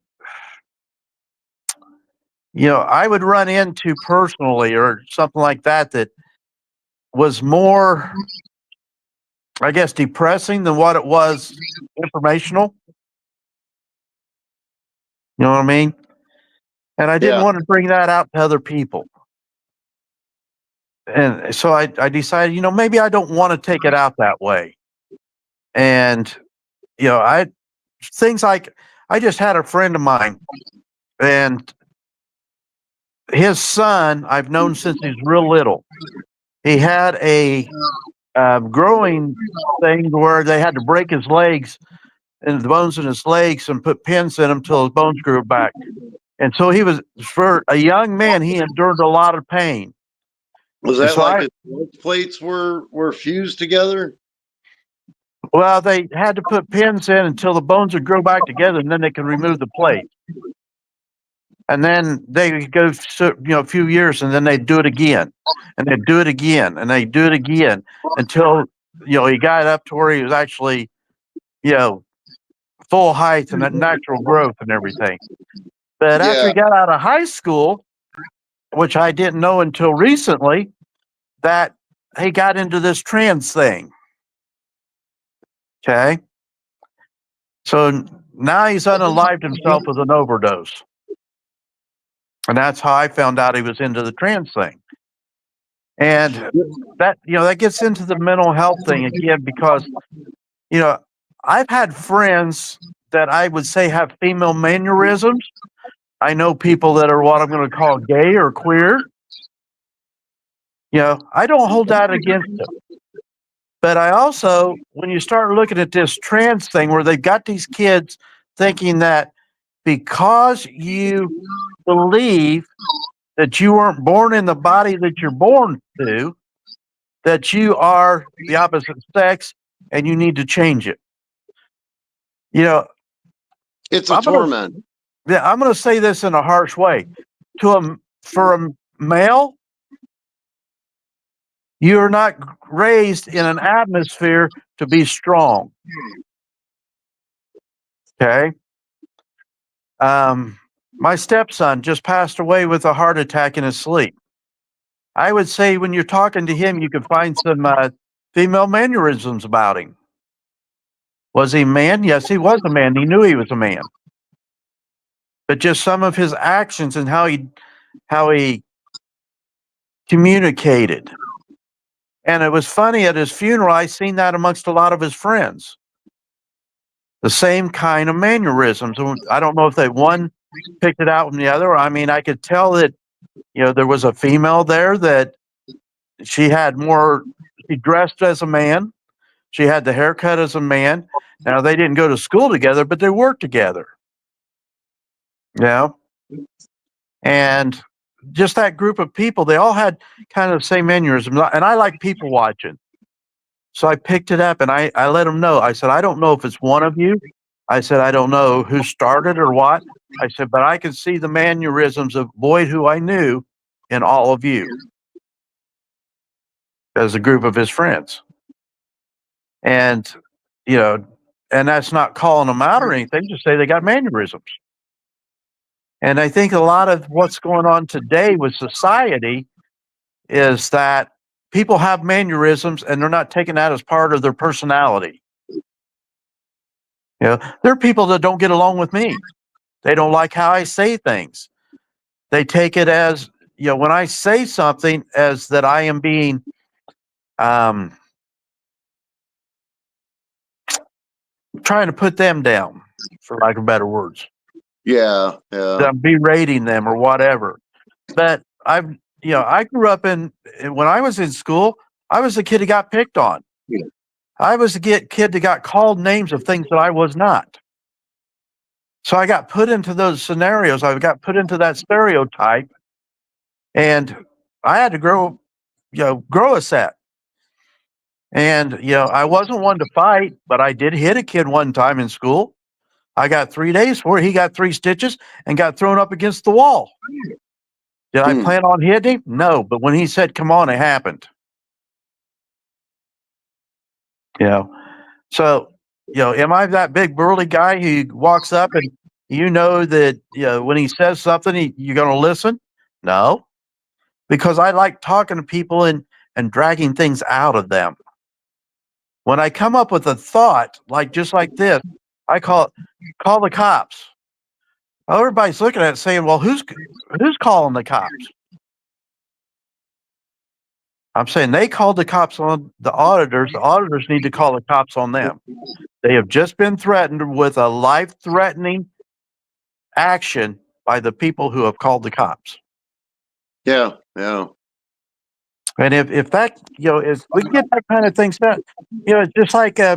I would run into personally or something like that that was more, I guess, depressing than what it was informational. You know what I mean? And I didn't Yeah. want to bring that out to other people. And so I decided, maybe I don't want to take it out that way. And, I things like I just had a friend of mine and his son I've known since he's real little. He had a growing thing where they had to break his legs and the bones in his legs and put pins in them till his bones grew back. And so he was, for a young man, he endured a lot of pain. Was And that so like his blood plates were fused together? well, they had to put pins in until the bones would grow back together, and then they could remove the plate. And then they would go, a few years, and then they'd do it again, and they'd do it again, and they'd do it again until he got up to where he was actually, you know, full height and natural growth and everything. But after Yeah. he got out of high school, which I didn't know until recently, that he got into this trans thing. Okay. So now he's unalived himself with an overdose. And that's how I found out he was into the trans thing. And that gets into the mental health thing again, because, I've had friends that I would say have female mannerisms. I know people that are what I'm going to call gay or queer. I don't hold that against them. But I also, when you start looking at this trans thing where they've got these kids thinking that because you believe that you weren't born in the body that you're born to, that you are the opposite sex and you need to change it. It's a I'm gonna, torment. yeah, I'm going to say this in a harsh way. For a male, you're not raised in an atmosphere to be strong. Okay. My stepson just passed away with a heart attack in his sleep. I would say when you're talking to him, you can find some female mannerisms about him. Was he a man? Yes, he was a man. He knew he was a man. But just some of his actions and how he communicated. And it was funny at his funeral, I seen that amongst a lot of his friends. The same kind of mannerisms. I don't know if one picked it out from the other. I mean, I could tell that, there was a female there that she dressed as a man. She had the haircut as a man. Now, they didn't go to school together, but they worked together. And just that group of people, they all had kind of the same mannerisms. And I like people watching. So I picked it up and I let them know. I said, I don't know if it's one of you. I said, I don't know who started or what. I said, but I can see the mannerisms of Boyd, who I knew, in all of you as a group of his friends. And, and that's not calling them out or anything, just say they got mannerisms. And I think a lot of what's going on today with society is that people have mannerisms and they're not taking that as part of their personality. There are people that don't get along with me. They don't like how I say things. They take it as, when I say something, as that I am being trying to put them down, for lack of better words. Yeah. I'm berating them or whatever. But I grew up when I was in school, I was the kid who got picked on. Yeah. I was the kid that got called names of things that I was not. So I got put into those scenarios. I got put into that stereotype, and I had to grow a set. And, I wasn't one to fight, but I did hit a kid one time in school. I got 3 days for it. He got 3 stitches and got thrown up against the wall. Did I plan on hitting him? No, but when he said, come on, it happened. So, am I that big burly guy who walks up and You know that when he says something, you're going to listen? No, because I like talking to people and dragging things out of them. When I come up with a thought, just like this, I call the cops. Well, everybody's looking at it saying, well, who's calling the cops? I'm saying they called the cops on the auditors. The auditors need to call the cops on them. They have just been threatened with a life-threatening action by the people who have called the cops. Yeah, yeah. And if that, if we get that kind of thing set, it's just like I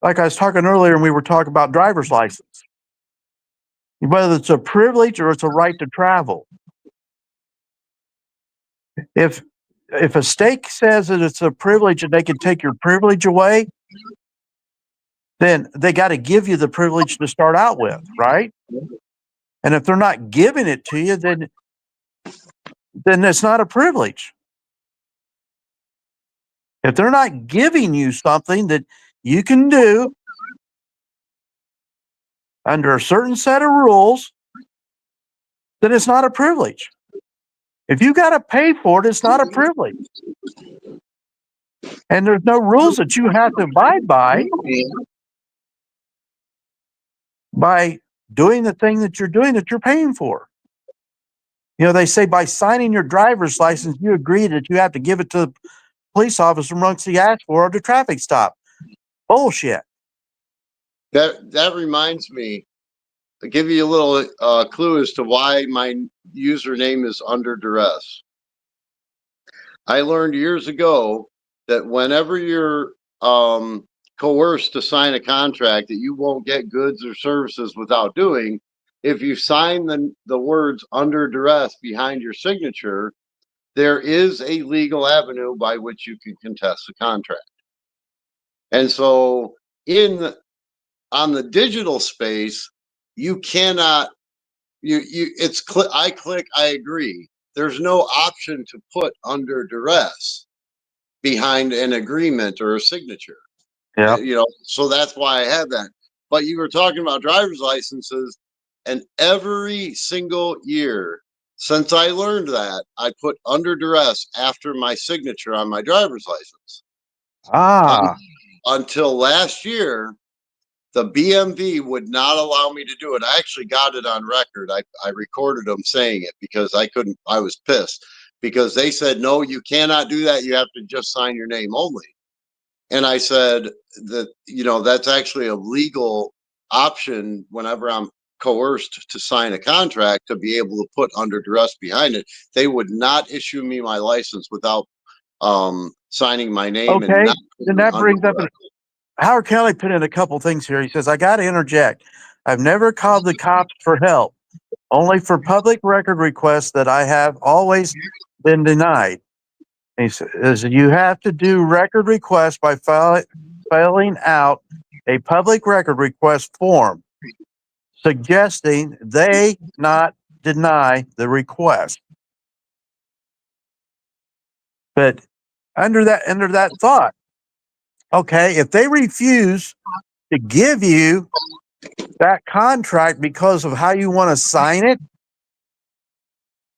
was talking earlier, and we were talking about driver's license. Whether it's a privilege or it's a right to travel. If a state says that it's a privilege and they can take your privilege away, then they got to give you the privilege to start out with, right? And if they're not giving it to you, then it's not a privilege. If they're not giving you something that you can do under a certain set of rules, then it's not a privilege. If you got to pay for it, it's not a privilege. And there's no rules that you have to abide by doing the thing that you're doing that you're paying for. They say by signing your driver's license, you agree that you have to give it to the police officer once he asks for it at a traffic stop. Bullshit. That reminds me, I'll give you a little clue as to why my username is Under Duress. I learned years ago that whenever you're coerced to sign a contract that you won't get goods or services without doing, if you sign the words under duress behind your signature, there is a legal avenue by which you can contest the contract. And so on the digital space, you cannot, I click, I agree. There's no option to put under duress behind an agreement or a signature. Yeah. So that's why I had that. But you were talking about driver's licenses, and every single year since I learned that, I put under duress after my signature on my driver's license. Until last year, the BMV would not allow me to do it. I actually got it on record. I recorded them saying it because I was pissed because they said, no, you cannot do that. You have to just sign your name only. And I said that, that's actually a legal option whenever I'm coerced to sign a contract to be able to put under duress behind it. They would not issue me my license without signing my name. Okay, and then that brings up Howard Kelly put in a couple things here. He says, I got to interject. I've never called the cops for help, only for public record requests that I have always been denied. He says, you have to do record requests by filling out a public record request form, suggesting they not deny the request. But under that thought, okay, if they refuse to give you that contract because of how you want to sign it,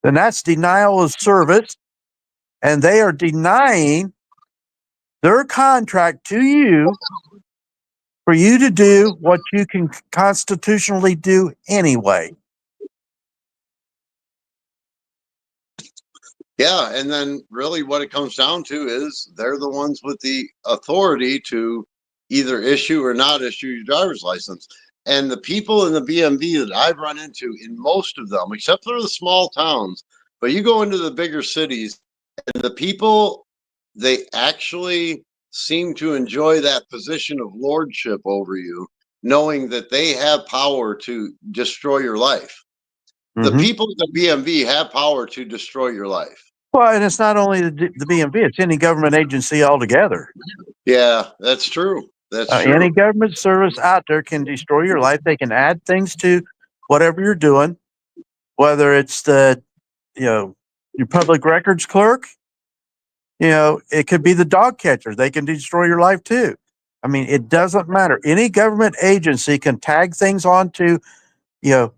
then that's denial of service, and they are denying their contract to you for you to do what you can constitutionally do anyway. Yeah, and then really what it comes down to is they're the ones with the authority to either issue or not issue your driver's license. And the people in the BMV that I've run into in most of them, except for the small towns, but you go into the bigger cities, and the people, they actually seem to enjoy that position of lordship over you, knowing that they have power to destroy your life. The people at the BMV have power to destroy your life. Well, and it's not only the BMV; it's any government agency altogether. Yeah, that's true. That's true. Any government service out there can destroy your life. They can add things to whatever you're doing, whether it's your public records clerk. It could be the dog catcher. They can destroy your life too. I mean, it doesn't matter. Any government agency can tag things onto you know,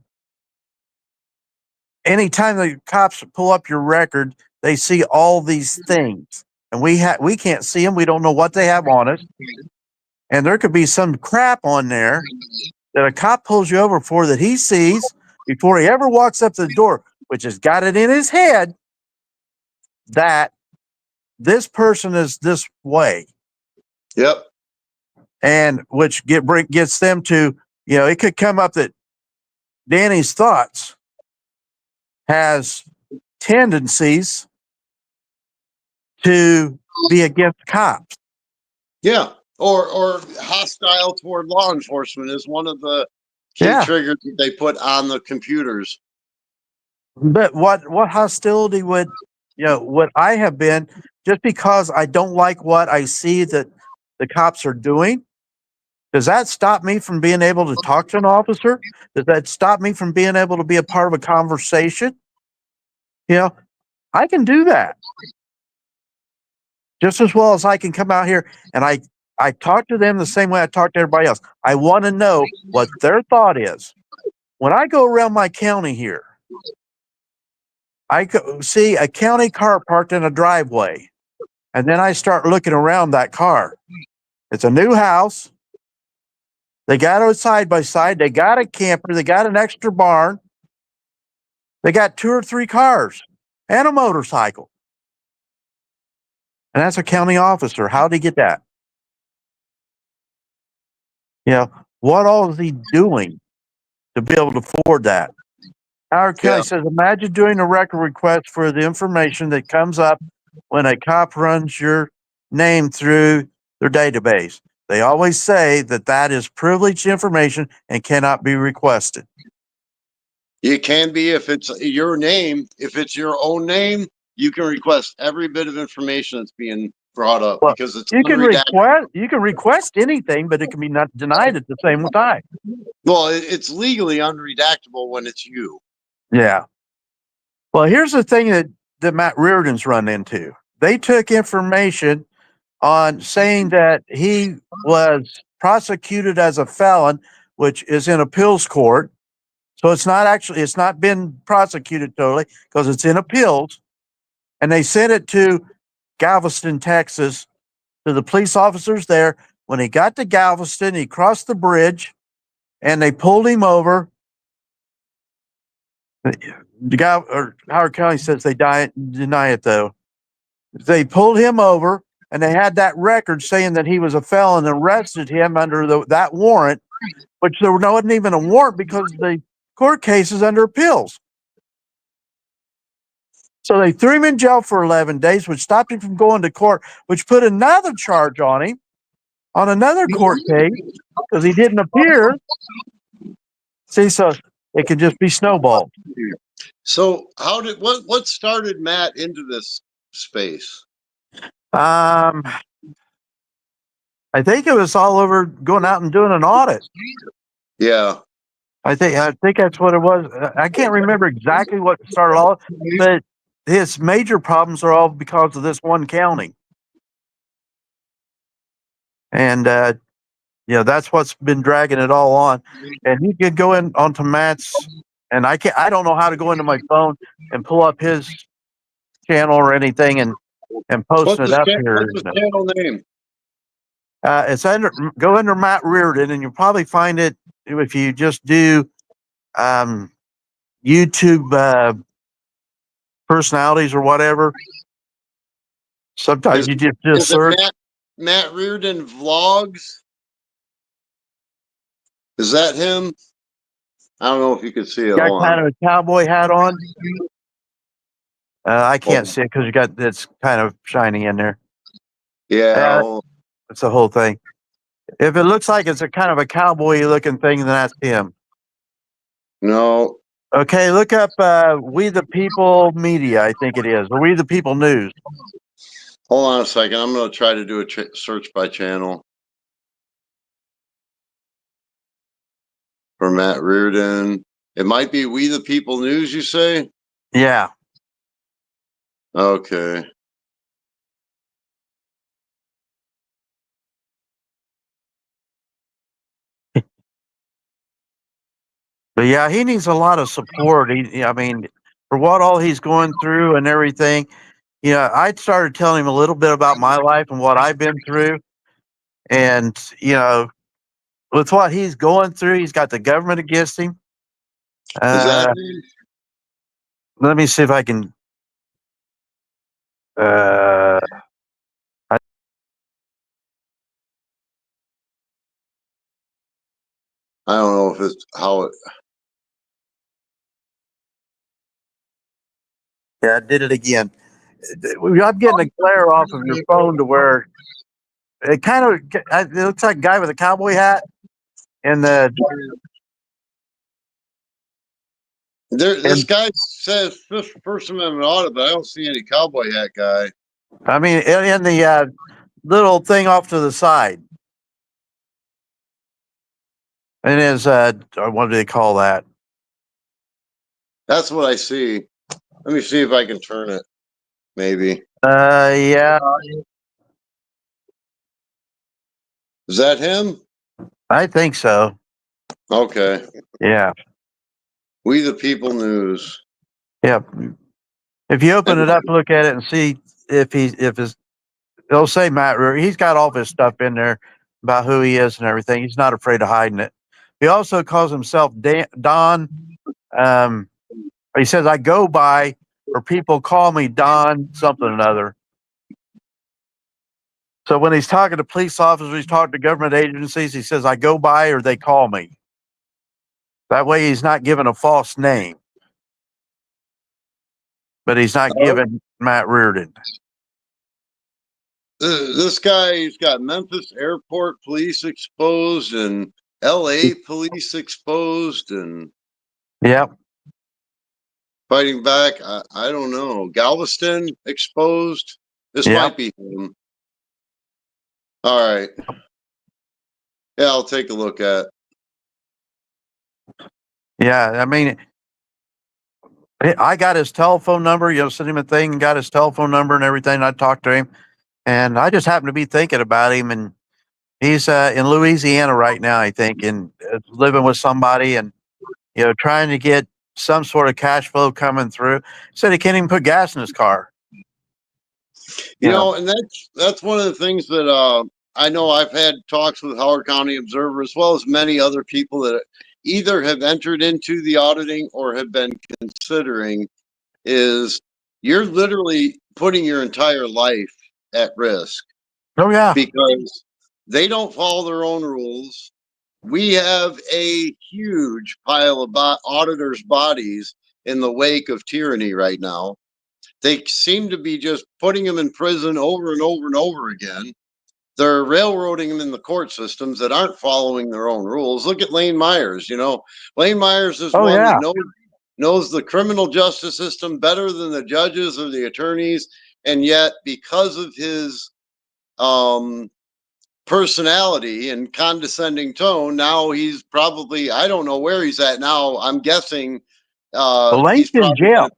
anytime the cops pull up your record, they see all these things, and we can't see them. We don't know what they have on us, and there could be some crap on there that a cop pulls you over for that he sees before he ever walks up to the door, which has got it in his head that this person is this way, Yep. and which gets them to, it could come up that Danny's thoughts has tendencies to be against cops. Yeah. Or hostile toward law enforcement is one of the key Yeah. triggers that they put on the computers. But what hostility would I have been just because I don't like what I see that the cops are doing? Does that stop me from being able to talk to an officer? Does that stop me from being able to be a part of a conversation? I can do that just as well as I can come out here and I talk to them the same way I talk to everybody else. I want to know what their thought is. When I go around my county here, I see a county car parked in a driveway, and then I start looking around that car. It's a new house. They got it side by side. They got a camper. They got an extra barn. They got 2 or 3 cars and a motorcycle. And that's a county officer. How did he get that? What all is he doing to be able to afford that? Howard County says, imagine doing a record request for the information that comes up when a cop runs your name through their database. They always say that is privileged information and cannot be requested. It can be if it's your name. If it's your own name, you can request every bit of information that's being brought up because it's you can request anything, but it can be not denied at the same time. Well, it's legally unredactable when it's you. Yeah. Well, here's the thing that Matt Reardon's run into. They took information on saying that he was prosecuted as a felon, which is in appeals court. So it's not been prosecuted totally because it's in appeals. And they sent it to Galveston, Texas, to the police officers there. When he got to Galveston, he crossed the bridge and they pulled him over. The guy, or Howard County says they deny it though. They pulled him over and they had that record saying that he was a felon and arrested him under that warrant, which there wasn't even a warrant because the court case is under appeals. So they threw him in jail for 11 days, which stopped him from going to court, which put another charge on him on another court case because he didn't appear. See, so it could just be snowballed. So what started Matt into this space? I think it was all over going out and doing an audit. Yeah. I think that's what it was. I can't remember exactly what started all, but his major problems are all because of this one county. And that's what's been dragging it all on. And you could go in onto Matt's, and I don't know how to go into my phone and pull up his channel or anything and post it up here. What's his channel name? It's go under Matt Reardon, and you'll probably find it if you just do YouTube personalities or whatever. Sometimes you just search Matt Reardon Vlogs. Is that him? I don't know if you can see it. Got kind of a cowboy hat on. I can't see it because it's kind of shiny in there. Yeah, that's the whole thing. If it looks like it's a kind of a cowboy looking thing, then that's him. No. Okay, look up We the People Media, I think it is, or We the People News. Hold on a second. I'm going to try to do a search by channel for Matt Reardon. It might be We the People News, you say? Yeah. Okay. But yeah, he needs a lot of support. I mean, for what all he's going through and everything. I started telling him a little bit about my life and what I've been through, and with what he's going through, he's got the government against him. Is that Let me see if I can. Uh, I, I don't know if it's how it. yeah, I did it again. I'm getting a glare off of your phone to where it looks like a guy with a cowboy hat and the This and guy says First Amendment audit, but I don't see any cowboy hat guy. I mean in the little thing off to the side. And his what do they call that? That's what I see. Let me see if I can turn it. Maybe. Yeah, Is that him? I think so. Okay. Yeah, We the People News. yeah. If you open it up, look at it, and see if his it'll say Matt Ruhr. He's got all of his stuff in there about who he is and everything. He's not afraid of hiding it. He also calls himself Don. Um, he says I go by, or people call me Don something or another. So when he's talking to police officers, he's talking to government agencies. He says I go by, or they call me. That way, he's not giving a false name, but he's not giving Matt Reardon. This guy's got Memphis Airport police exposed and L.A. police exposed and Yep. fighting back. I don't know. Galveston exposed. This Yep. might be him. All right. Yeah, I'll take a look at. Yeah, I mean, I got his telephone number. Sent him a thing and got his telephone number and everything. I talked to him, and I just happened to be thinking about him. And he's in Louisiana right now, I think, and living with somebody, and trying to get some sort of cash flow coming through. Said he can't even put gas in his car. You know, and that's one of the things that I know I've had talks with Howard County Observer as well as many other people that either have entered into the auditing or have been considering is you're literally putting your entire life at risk Oh yeah. because they don't follow their own rules. We have a huge pile of auditors' bodies in the wake of tyranny right now. They seem to be just putting them in prison over and over and over again. They're railroading them in the court systems that aren't following their own rules. Look at Lane Myers. Lane Myers is one that knows the criminal justice system better than the judges or the attorneys, and yet because of his personality and condescending tone, now he's probably, I don't know where he's at now. I'm guessing Lane's he's in probably jail.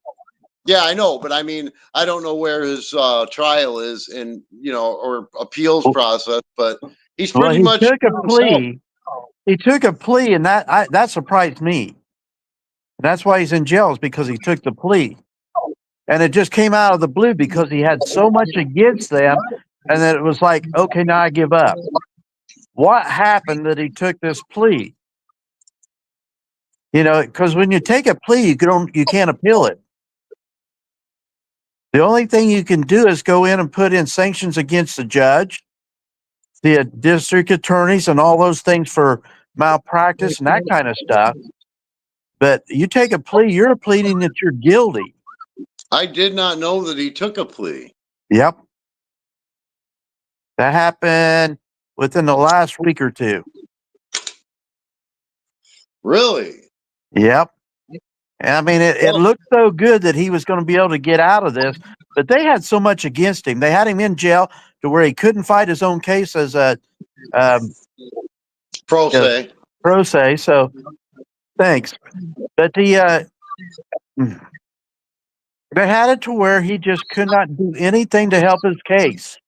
Yeah, I know, but I mean, I don't know where his trial is in, or appeals process, but he's pretty much took a plea. He took a plea, and that surprised me. That's why he's in jail, is because he took the plea, and it just came out of the blue because he had so much against them, and then it was like, okay, now I give up. What happened that he took this plea? Because when you take a plea, you can't appeal it. The only thing you can do is go in and put in sanctions against the judge, the district attorneys, and all those things for malpractice and that kind of stuff. But you take a plea, you're pleading that you're guilty. I did not know that he took a plea. Yep. That happened within the last week or two. Really? Yep. And I mean, it looked so good that he was going to be able to get out of this, but they had so much against him. They had him in jail to where he couldn't fight his own case as a pro se. Pro se. So thanks. But they had it to where he just could not do anything to help his case.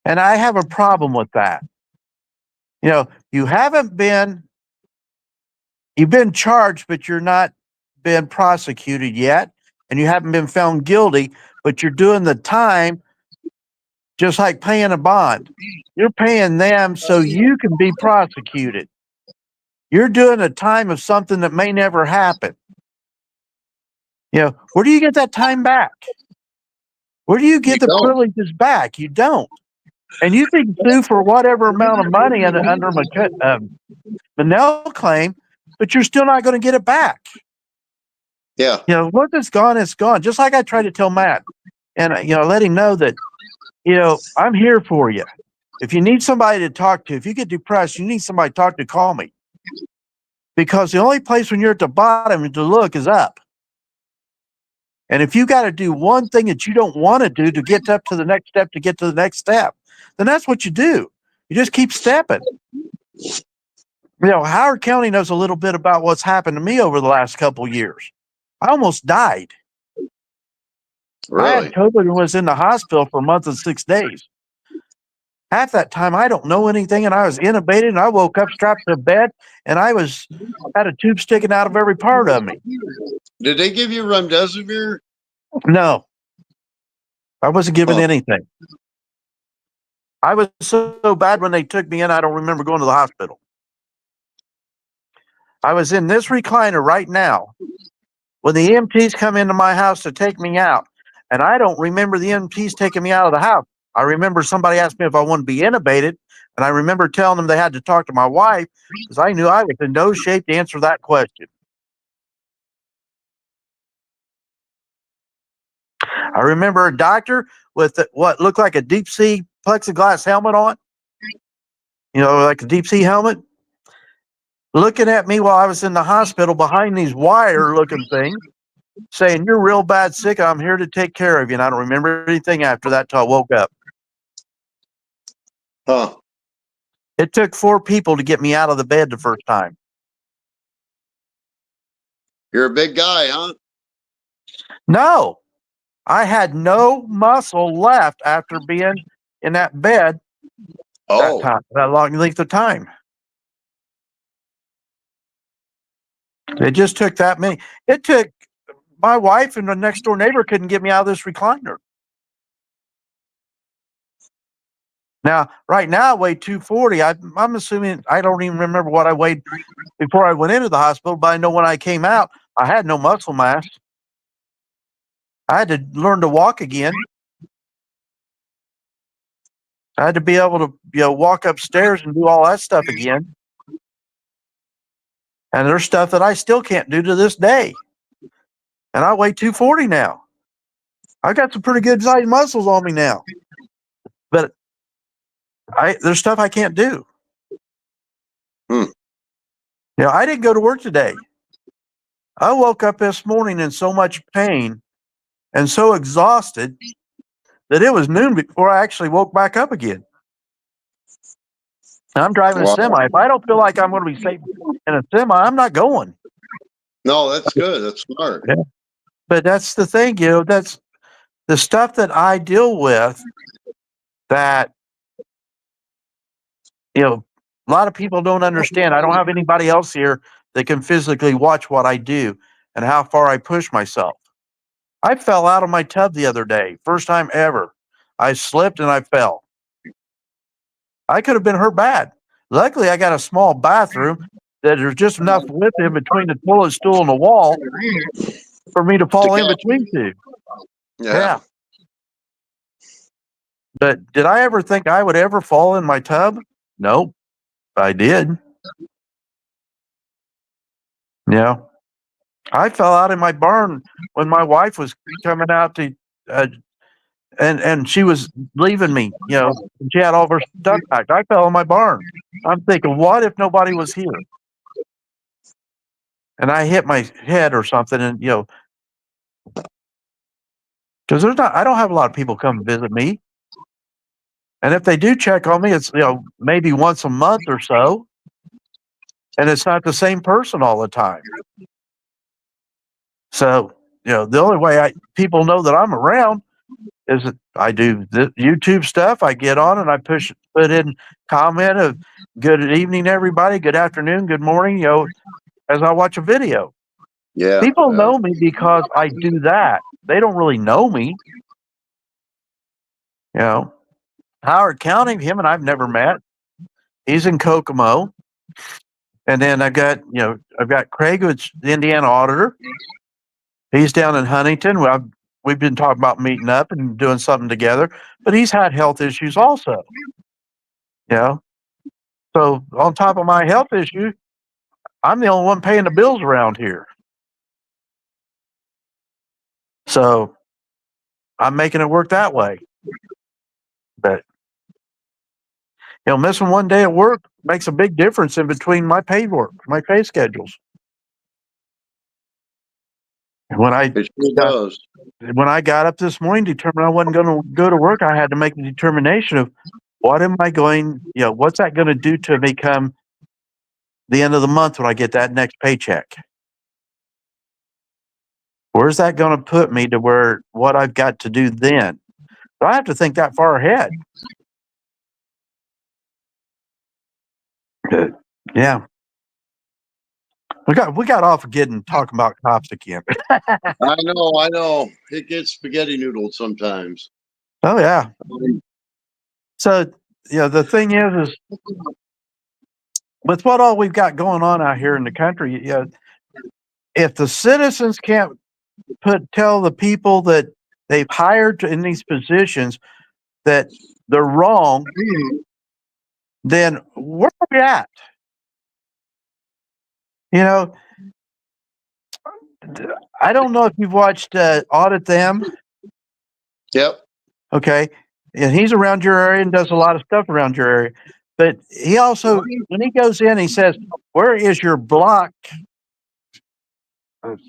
And I have a problem with that. You haven't been you've been charged, but you're not been prosecuted yet, and you haven't been found guilty, but you're doing the time just like paying a bond. You're paying them so you can be prosecuted. You're doing a time of something that may never happen. Where do you get that time back? Where do you get the privileges back? You don't. And you can sue for whatever amount of money under Monell claim, but you're still not going to get it back. Yeah. Once it's gone, it's gone. Just like I try to tell Matt and, let him know that, I'm here for you. If you need somebody to talk to, if you get depressed, you need somebody to talk to, call me. Because the only place when you're at the bottom to look is up. And if you got to do one thing that you don't want to do to get up to the next step, then that's what you do. You just keep stepping. Howard County knows a little bit about what's happened to me over the last couple of years. I almost died. Really? I had COVID and was in the hospital for a month and 6 days. Half that time, I don't know anything, and I was intubated, and I woke up strapped to a bed, and had a tube sticking out of every part of me. Did they give you remdesivir? No. I wasn't given anything. I was so bad when they took me in, I don't remember going to the hospital. I was in this recliner right now when the EMTs come into my house to take me out, and I don't remember the EMTs taking me out of the house. I remember somebody asked me if I wanted to be intubated, and I remember telling them they had to talk to my wife because I knew I was in no shape to answer that question. I remember a doctor with what looked like a deep sea plexiglass helmet on, like a deep sea helmet, looking at me while I was in the hospital behind these wire looking things, saying, "You're real bad sick. I'm here to take care of you." And I don't remember anything after that till I woke up. Huh. It took 4 people to get me out of the bed the first time. You're a big guy, huh? No, I had no muscle left after being in that bed that long length of time. It just took that many. It took my wife and the next door neighbor couldn't get me out of this recliner. Now, right now, I weigh 240. I'm assuming I don't even remember what I weighed before I went into the hospital, but I know when I came out, I had no muscle mass. I had to learn to walk again. I had to be able to, walk upstairs and do all that stuff again. And there's stuff that I still can't do to this day. And I weigh 240 now. I got some pretty good sized muscles on me now. But there's stuff I can't do. I didn't go to work today. I woke up this morning in so much pain and so exhausted that it was noon before I actually woke back up again. And I'm driving a semi. If I don't feel like I'm going to be safe in a semi, I'm not going. No, that's good. That's smart. Yeah. But that's the thing, that's the stuff that I deal with that, a lot of people don't understand. I don't have anybody else here that can physically watch what I do and how far I push myself. I fell out of my tub the other day. First time ever. I slipped and I fell. I could have been hurt bad. Luckily, I got a small bathroom that there's just enough width in between the toilet stool and the wall for me to fall in between two. Yeah. But did I ever think I would ever fall in my tub? Nope. I did. Yeah. I fell out in my barn when my wife was coming out to, and she was leaving me, and she had all of her stuff packed. I fell in my barn. I'm thinking, what if nobody was here? And I hit my head or something, and because I don't have a lot of people come visit me, and if they do check on me, it's maybe once a month or so, and it's not the same person all the time. So the only way people know that I'm around is that I do the YouTube stuff. I get on and I put in comment of good evening, everybody, good afternoon, good morning, as I watch a video. Yeah. People know me because I do that. They don't really know me. You know, Howard County, him and I've never met. He's in Kokomo. And then I've got Craig, who's the Indiana auditor. He's down in Huntington. We've been talking about meeting up and doing something together, but he's had health issues also. You know, so on top of my health issue, I'm the only one paying the bills around here. So I'm making it work that way. But missing one day at work makes a big difference in between my paid work, my pay schedules. When I It sure does. When I got up this morning, determined I wasn't going to go to work, I had to make the determination of what am I going, what's that going to do to me come the end of the month when I get that next paycheck? Where's that going to put me to where what I've got to do then? So I have to think that far ahead. Yeah. We got off of talking about cops again. I know. It gets spaghetti noodled sometimes. Oh yeah. So the thing is with what all we've got going on out here in the country, if the citizens can't tell the people that they've hired in these positions that they're wrong, then where are we at? I don't know if you've watched Audit Them. Yep. Okay. And he's around your area and does a lot of stuff around your area. But he also, when he goes in, he says, where is your block?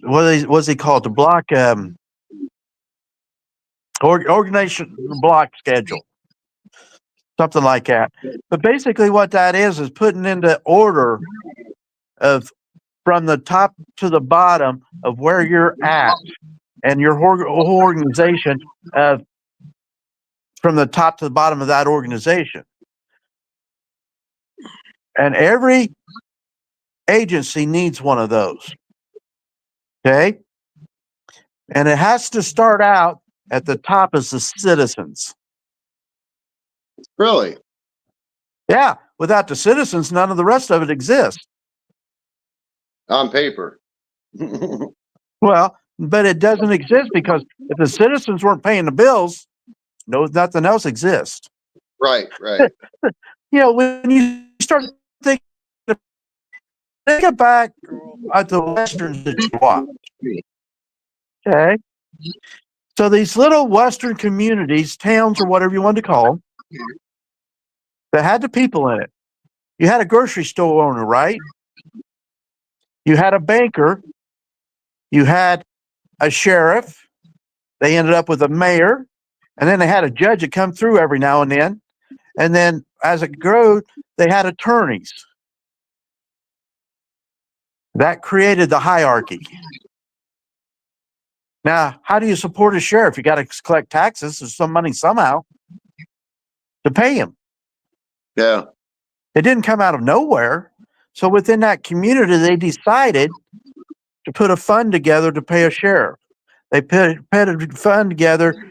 What was he called? The block organization block schedule. Something like that. But basically what that is putting into order of from the top to the bottom of where you're at and your whole organization from the top to the bottom of that organization. And every agency needs one of those. Okay? And it has to start out at the top as the citizens. Really? Yeah. Without the citizens, none of the rest of it exists. On paper. Well, but it doesn't exist because if the citizens weren't paying the bills, nothing else exists. Right. When you start thinking, think back at the westerns that you watch. Okay. So these little western communities, towns, or whatever you want to call them, that had the people in it. You had a grocery store owner, right? You had a banker. You had a sheriff. They ended up with a mayor. And then they had a judge that come through every now and then. And then as it grew, they had attorneys. That created the hierarchy. Now, how do you support a sheriff? You got to collect taxes or some money somehow to pay him. Yeah. It didn't come out of nowhere. So within that community, they decided to put a fund together to pay a sheriff. They put a fund together.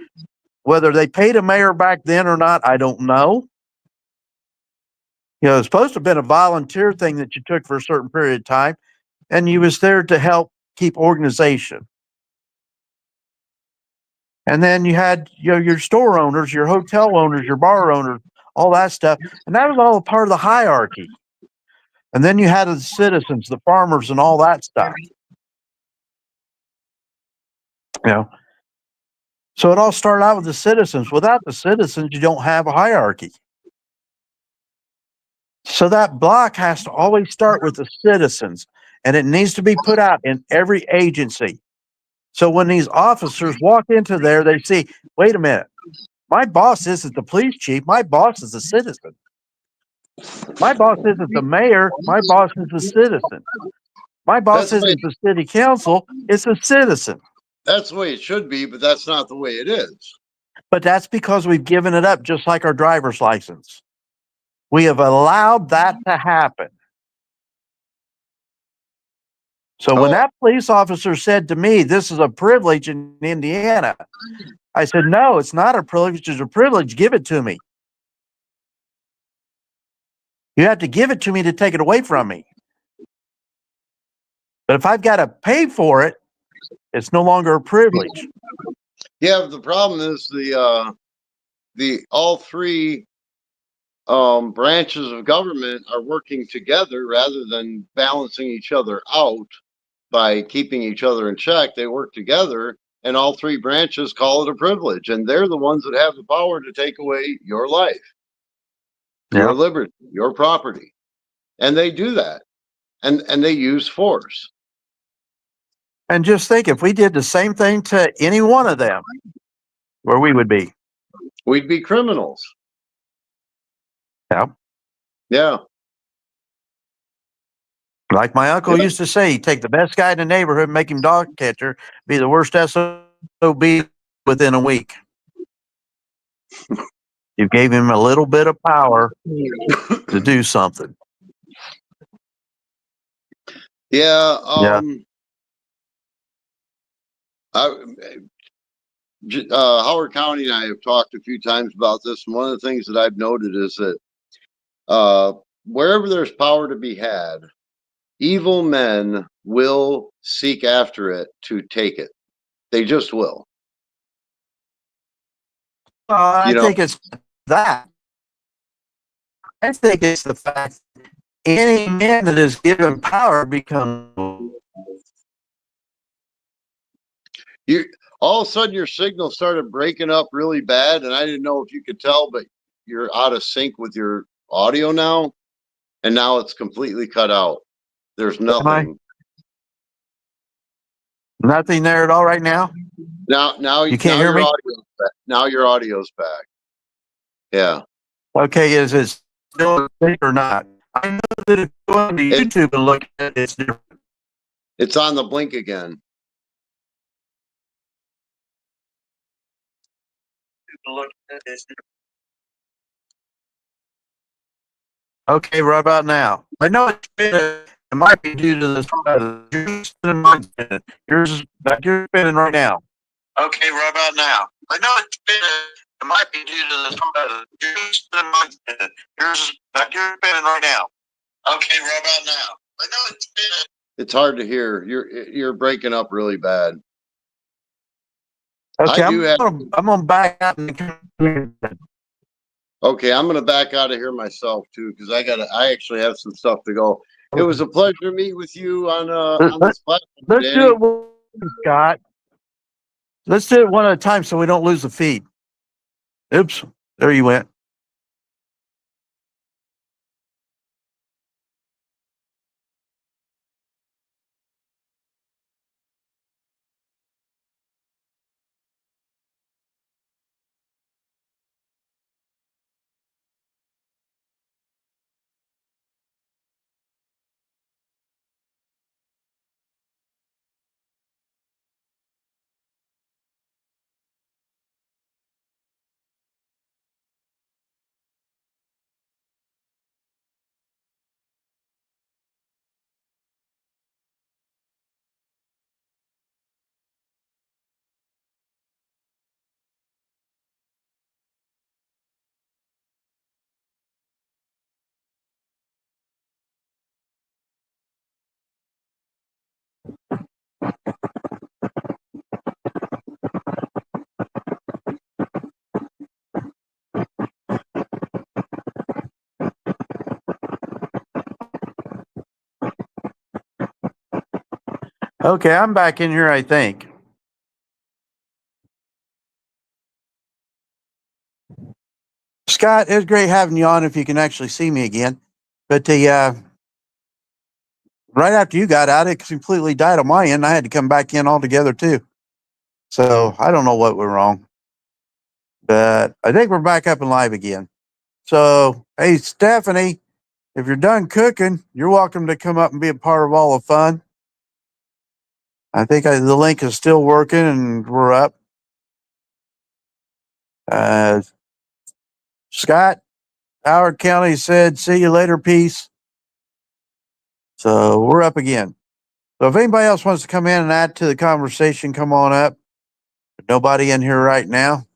Whether they paid a mayor back then or not, I don't know. It's supposed to have been a volunteer thing that you took for a certain period of time, and you was there to help keep organization. And then you had your store owners, your hotel owners, your bar owners, all that stuff. And that was all a part of the hierarchy. And then you had the citizens, the farmers, and all that stuff. So it all started out with the citizens. Without the citizens, you don't have a hierarchy. So that block has to always start with the citizens, and it needs to be put out in every agency. So when these officers walk into there, they see, wait a minute, my boss isn't the police chief. My boss is a citizen. My boss isn't the mayor. My boss is a citizen. My boss isn't the city council. It's a citizen. That's the way it should be, but that's not the way it is. But that's because we've given it up, just like our driver's license. We have allowed that to happen. So when Oh. that police officer said to me, "This is a privilege in Indiana," I said, "No, it's not a privilege. It's a privilege. Give it to me. You have to give it to me to take it away from me. But if I've got to pay for it, it's no longer a privilege." Yeah, the problem is the all three branches of government are working together rather than balancing each other out by keeping each other in check. They work together, and all three branches call it a privilege, and they're the ones that have the power to take away your life, your Yeah. liberty, your property, and they do that, and they use force. And just think, if we did the same thing to any one of them, where we would be. We'd be criminals. Yeah. Yeah. Like my uncle Yeah. used to say, take the best guy in the neighborhood, make him dog catcher, be the worst SOB within a week. You gave him a little bit of power to do something. Yeah. Yeah. Howard County and I have talked a few times about this, and one of the things that I've noted is that wherever there's power to be had, evil men will seek after it to take it. They just will. I You know, think it's that. I think it's the fact that any man that is given power becomes. you all of a sudden your signal started breaking up really bad, and I didn't know if you could tell, but you're out of sync with your audio now, and now it's completely cut out. There's nothing. Nothing there at all right now? Now You can't hear your me? audio's back. Now your audio's back. Yeah. Okay, is it still a thing or not? I know that if you go to YouTube and look at it, it's different. It's on the blink again. Okay, right about now. I know it might be due to this. Yours is back. You're spinning right now. Okay, right about now. I know it might be due to this. Yours is back. You're spinning right now. Okay, right about now. I know it's spinning. It's hard to hear. You're breaking up really bad. Okay, I do I'm gonna back out and Okay, I'm gonna back out of here myself too, because I actually have some stuff to go. It was a pleasure to meet with you on this platform. Let's Danny. do it one, Scott. Let's do it one at a time so we don't lose the feed. Oops, there you went. Okay, I'm back in here, I think. Scott, it was great having you on if you can actually see me again. But the right after you got out, it completely died on my end. I had to come back in altogether too. So I don't know what went wrong. But I think we're back up and live again. So hey Stephanie, if you're done cooking, you're welcome to come up and be a part of all the fun. I think the link is still working and we're up. Scott, Howard County said, see you later, peace. So we're up again. So if anybody else wants to come in and add to the conversation, come on up. Nobody in here right now.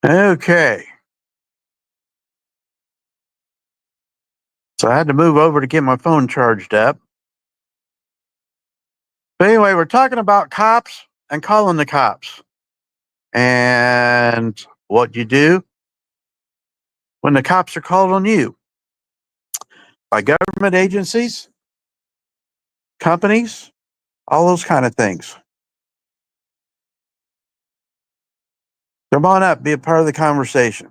Okay. So I had to move over to get my phone charged up. But anyway, we're talking about cops and calling the cops and what you do when the cops are called on you by government agencies, companies, all those kind of things. Come on up, be a part of the conversation.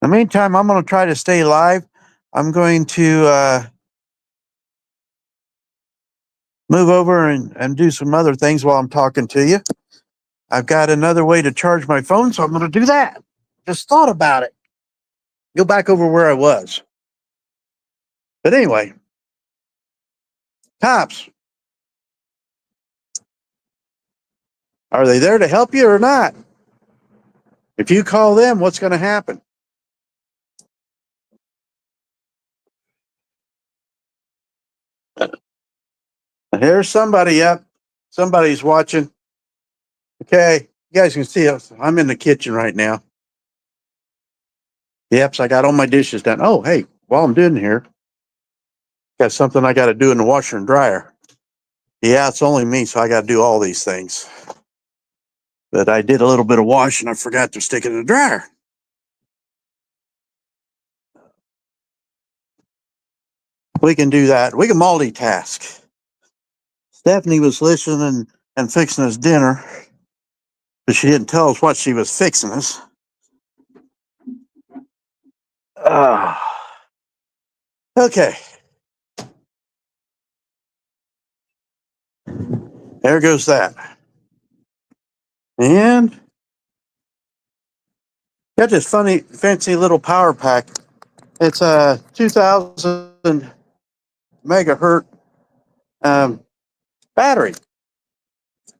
In the meantime, I'm going to try to stay live. I'm going to move over and do some other things while I'm talking to you. I've got another way to charge my phone, so I'm going to do that. Just thought about it. Go back over where I was. But anyway, cops, are they there to help you or not? If you call them, what's going to happen? Here's somebody up. Somebody's watching. Okay, you guys can see us. I'm in the kitchen right now. Yep, so I got all my dishes done. Oh, hey, while I'm doing here, got something I got to do in the washer and dryer. Yeah, it's only me, so I got to do all these things. But I did a little bit of washing. I forgot to stick it in the dryer. We can do that. We can multitask. Stephanie was listening and fixing us dinner, but she didn't tell us what she was fixing us. Okay. There goes that. And got this funny, fancy little power pack. It's a 2000 megahertz battery.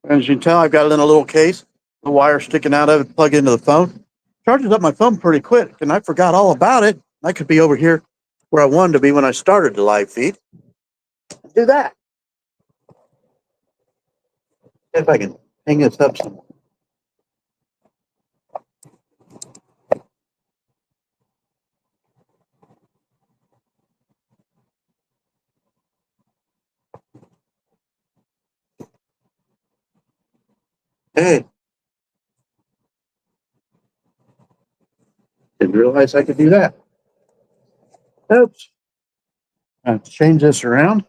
As you can tell, I've got it in a little case, the wire sticking out of it, plug into the phone. Charges up my phone pretty quick, and I forgot all about it. I could be over here where I wanted to be when I started the live feed. Do that. See if I can hang this up somewhere. Hey, didn't realize I could do that. Oops. I have to change this around.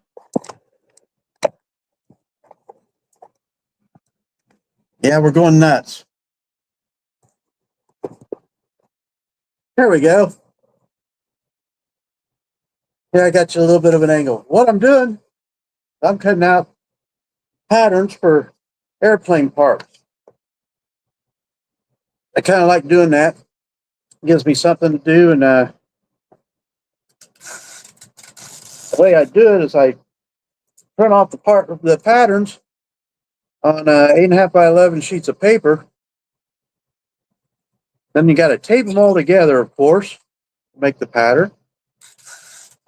Yeah, we're going nuts. There we go. Yeah, I got you a little bit of an angle. What I'm doing, I'm cutting out patterns for airplane parts. I kind of like doing that. It gives me something to do, and the way I do it is I print off the patterns on 8.5 by 11 sheets of paper. Then you got to tape them all together, of course, to make the pattern.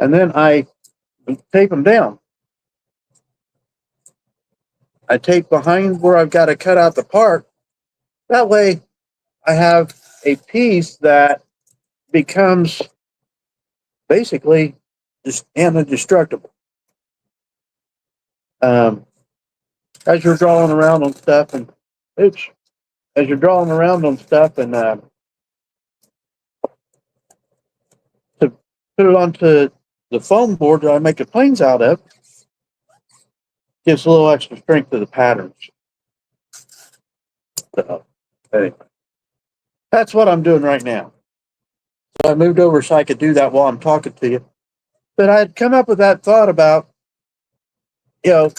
And then I tape them down. I tape behind where I've got to cut out the part. That way I have a piece that becomes basically just indestructible. As you're drawing around on stuff and oops, as you're drawing around on stuff and to put it onto the foam board that I make the planes out of, gives a little extra strength to the patterns. So, anyway, that's what I'm doing right now. So I moved over so I could do that while I'm talking to you. But I had come up with that thought about, you know,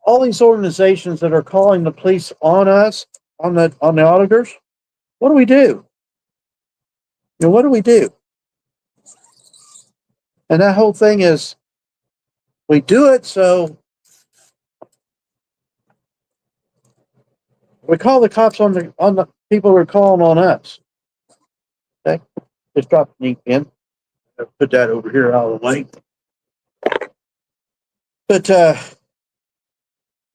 all these organizations that are calling the police on us, on the auditors. What do we do? You know, what do we do? And that whole thing is, we do it so we call the cops on the people who are calling on us. Okay, just drop the ink in. I'll put that over here out of the way. But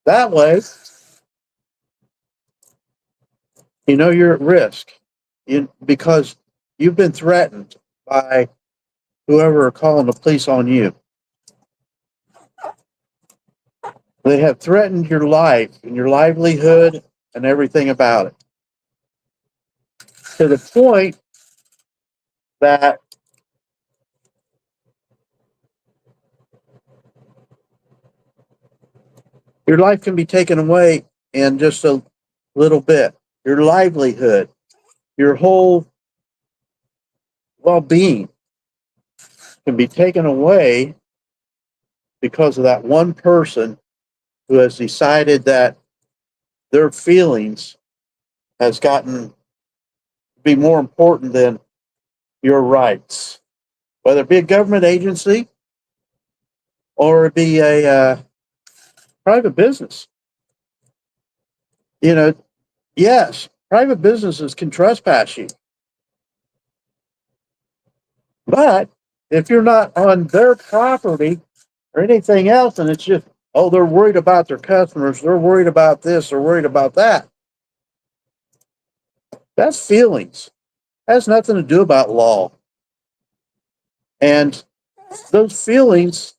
that way, you know you're at risk, because you've been threatened by whoever are calling the police on you. They have threatened your life and your livelihood and everything about it, to the point that your life can be taken away in just a little bit. Your livelihood, your whole well-being can be taken away because of that one person who has decided that their feelings has gotten to be more important than your rights, whether it be a government agency or it be a private business. You know, yes, private businesses can trespass you, but if you're not on their property or anything else, and it's just, oh, they're worried about their customers, they're worried about this, they're worried about that. That's feelings. That has nothing to do about law. And those feelings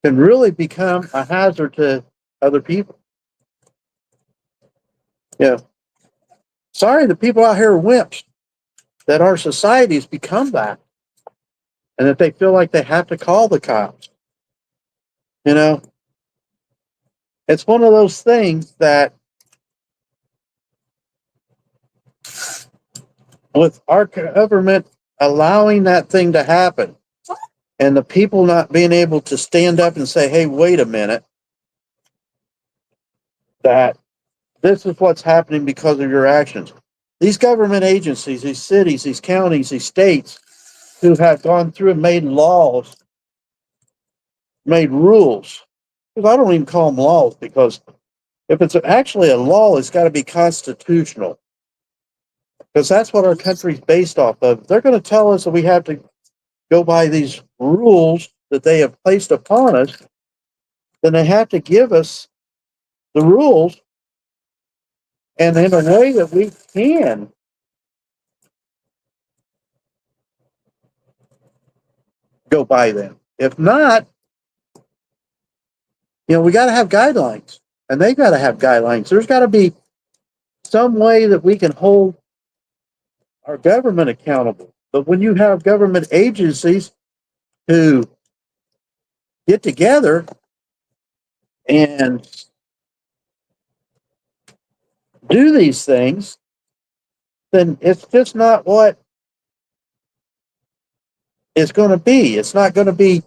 can really become a hazard to other people. Yeah. Sorry, the people out here are wimps, that our society has become that, and that they feel like they have to call the cops. You know, it's one of those things that, with our government allowing that thing to happen, and the people not being able to stand up and say, hey, wait a minute, that this is what's happening because of your actions. These government agencies, these cities, these counties, these states who have gone through and made laws, made rules, because I don't even call them laws, because if it's actually a law, it's got to be constitutional, because that's what our country's based off of. They're going to tell us that we have to go by these rules that they have placed upon us, then they have to give us the rules, and in a way that we can go by them. If not, you know, we got to have guidelines, and they got to have guidelines. There's got to be some way that we can hold our government accountable. But when you have government agencies who get together and do these things, then it's just not what it's going to be. It's not going to be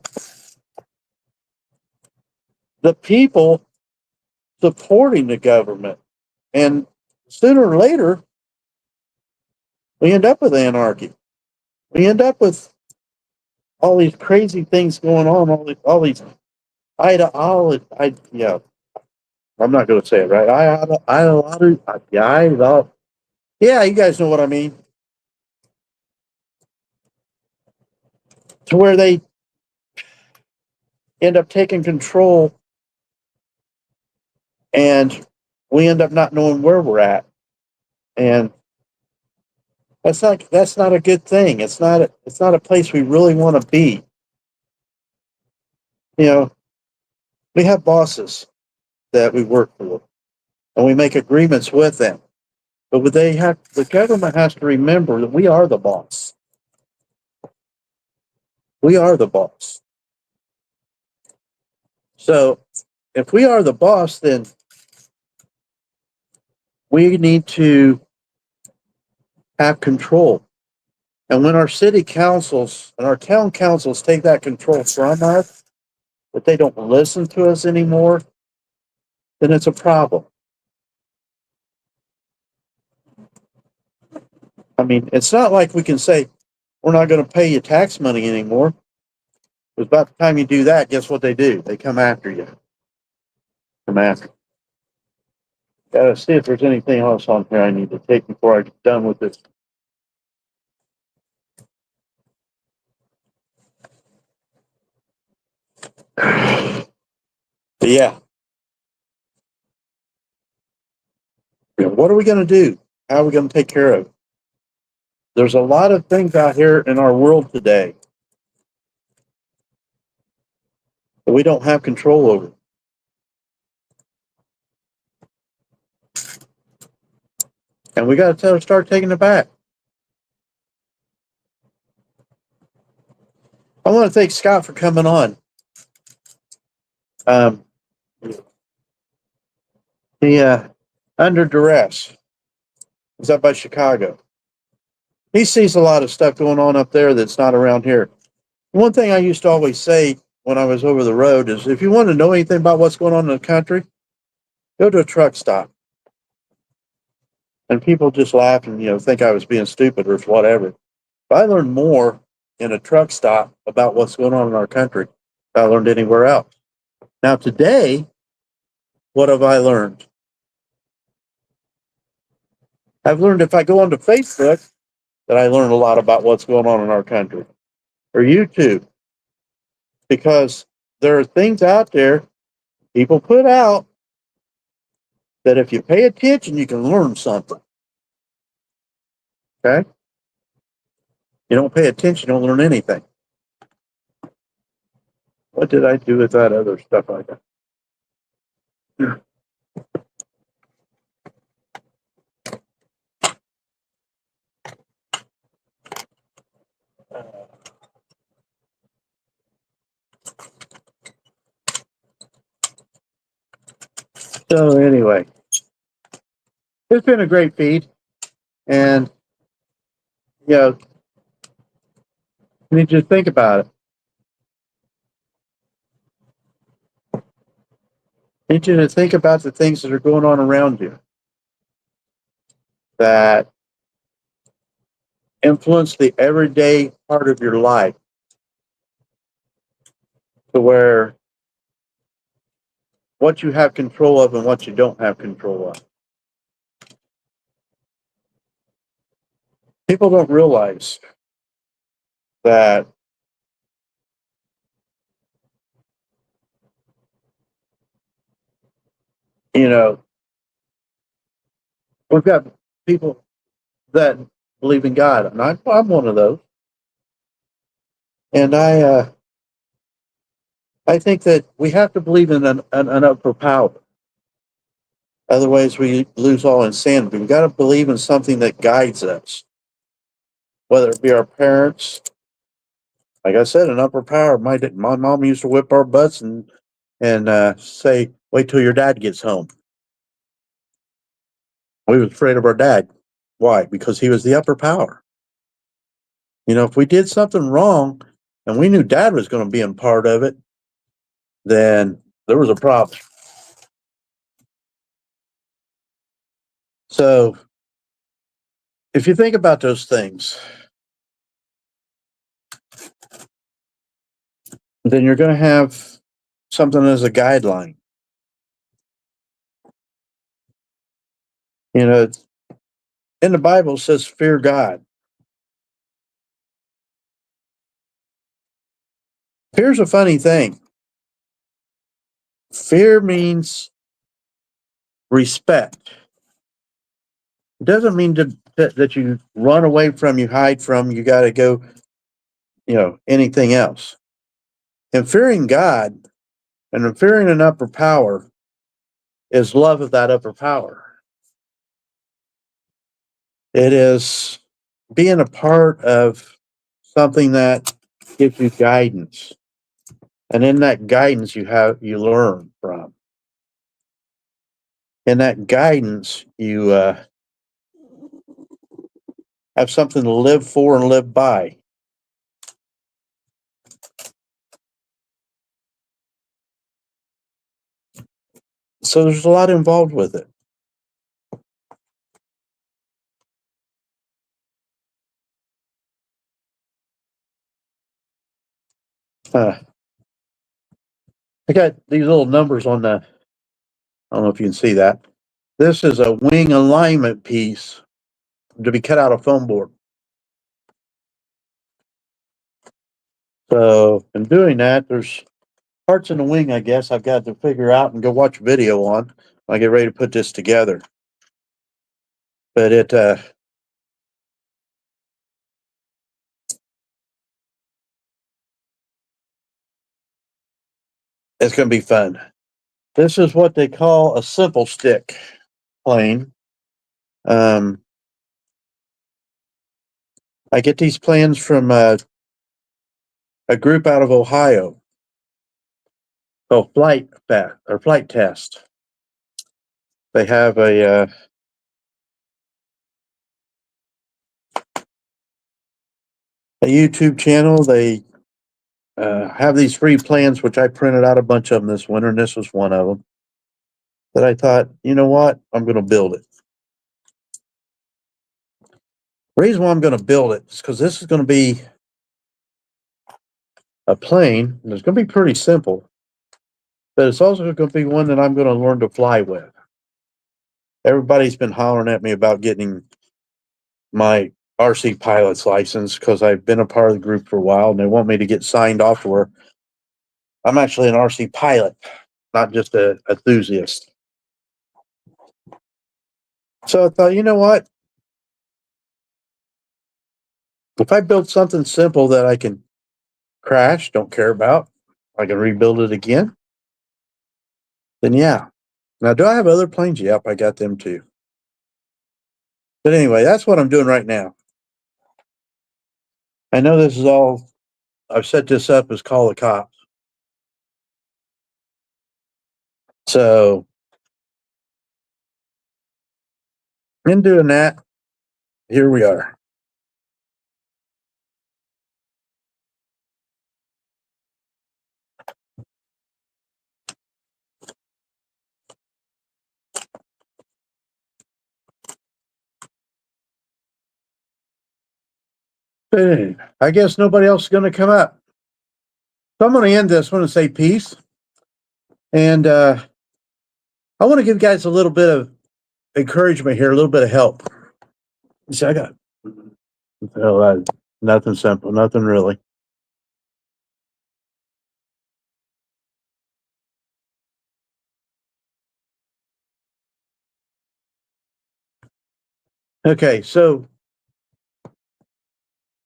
the people supporting the government. And sooner or later, we end up with anarchy. We end up with all these crazy things going on, all these yeah, I'm not going to say it right. Yeah, you guys know what I mean. To where they end up taking control, and we end up not knowing where we're at. And That's not a good thing. It's not a place we really want to be. You know, we have bosses that we work for, and we make agreements with them. But the government has to remember that we are the boss. We are the boss. So if we are the boss, then we need to have control. And when our city councils and our town councils take that control from us, but they don't listen to us anymore, then it's a problem. I mean, it's not like we can say, we're not going to pay you tax money anymore. Because about the time you do that, guess what they do? They come after you. Come after. Gotta see if there's anything else on here I need to take before I get done with this. But yeah. What are we going to do? How are we going to take care of it? There's a lot of things out here in our world today that we don't have control over. And we got to start taking it back. I want to thank Scott for coming on. Under Duress is up by Chicago. He sees a lot of stuff going on up there that's not around here. One thing I used to always say when I was over the road is if you want to know anything about what's going on in the country, go to a truck stop. And people just laugh and, think I was being stupid or whatever. But I learned more in a truck stop about what's going on in our country than I learned anywhere else. Now today, what have I learned? I've learned if I go onto Facebook that I learn a lot about what's going on in our country. Or YouTube. Because there are things out there people put out that if you pay attention, you can learn something. Okay? You don't pay attention, you don't learn anything. What did I do with that other stuff I got? So anyway, it's been a great feed, and you need to think about it. I need you to think about the things that are going on around you that influence the everyday part of your life to where what you have control of and what you don't have control of. People don't realize that we've got people that believe in God, and I'm one of those. And I think that we have to believe in an upper power. Otherwise, we lose all insanity. We've got to believe in something that guides us, whether it be our parents. Like I said, an upper power. My mom used to whip our butts and say, "Wait till your dad gets home." We was afraid of our dad. Why? Because he was the upper power. If we did something wrong and we knew dad was going to be a part of it, then there was a problem. So if you think about those things, then you're going to have something as a guideline. In the Bible it says fear God. Here's a funny thing. Fear means respect. It doesn't mean to that you run away from, you hide from, you got to go, anything else. And fearing God and fearing an upper power is love of that upper power. It is being a part of something that gives you guidance. And in that guidance you learn from. In that guidance you have something to live for and live by. So there's a lot involved with it. I got these little numbers on I don't know if you can see that. This is a wing alignment piece to be cut out of foam board. So in doing that, there's parts in the wing, I guess, I've got to figure out and go watch a video on when I get ready to put this together. But it's going to be fun. This is what they call a simple stick plane. I get these plans from a group out of Ohio. Oh, Flight Test. They have a YouTube channel. They have these free plans, which I printed out a bunch of them this winter, and this was one of them. That I thought, you know what, I'm going to build it. The reason why I'm going to build it is because this is going to be a plane, and it's going to be pretty simple, but it's also going to be one that I'm going to learn to fly with. Everybody's been hollering at me about getting my RC pilot's license because I've been a part of the group for a while, and they want me to get signed off to where I'm actually an RC pilot, not just an enthusiast. So I thought, you know what? If I build something simple that I can crash, don't care about, I can rebuild it again, then yeah. Now, do I have other planes? Yep, I got them too. But anyway, that's what I'm doing right now. I know this is all, I've set this up as call the cops. So, in doing that, here we are. Hey, I guess nobody else is going to come up. So I'm going to end this one and say peace. And I want to give you guys a little bit of encouragement here, a little bit of help. See, I got nothing simple, nothing really. Okay, so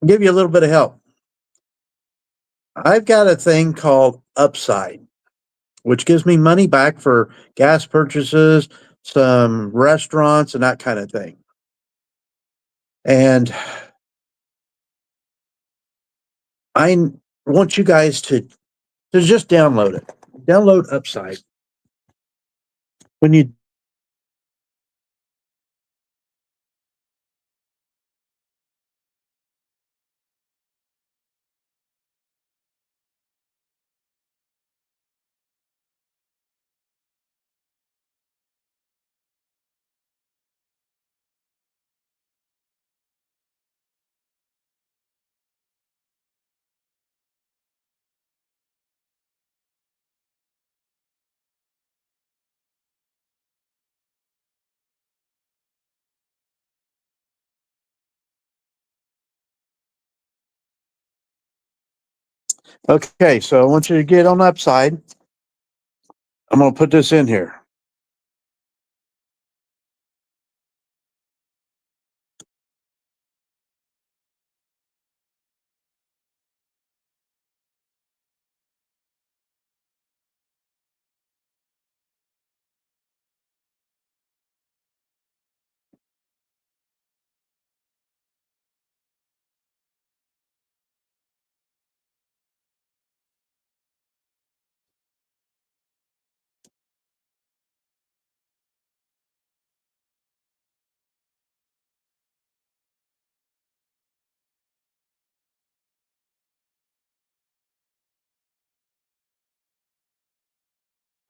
I'll give you a little bit of help. I've got a thing called Upside, which gives me money back for gas purchases, some restaurants, and that kind of thing. And I want you guys to just download it. Download Upside. When you Okay, so I want you to get on Upside. I'm going to put this in here.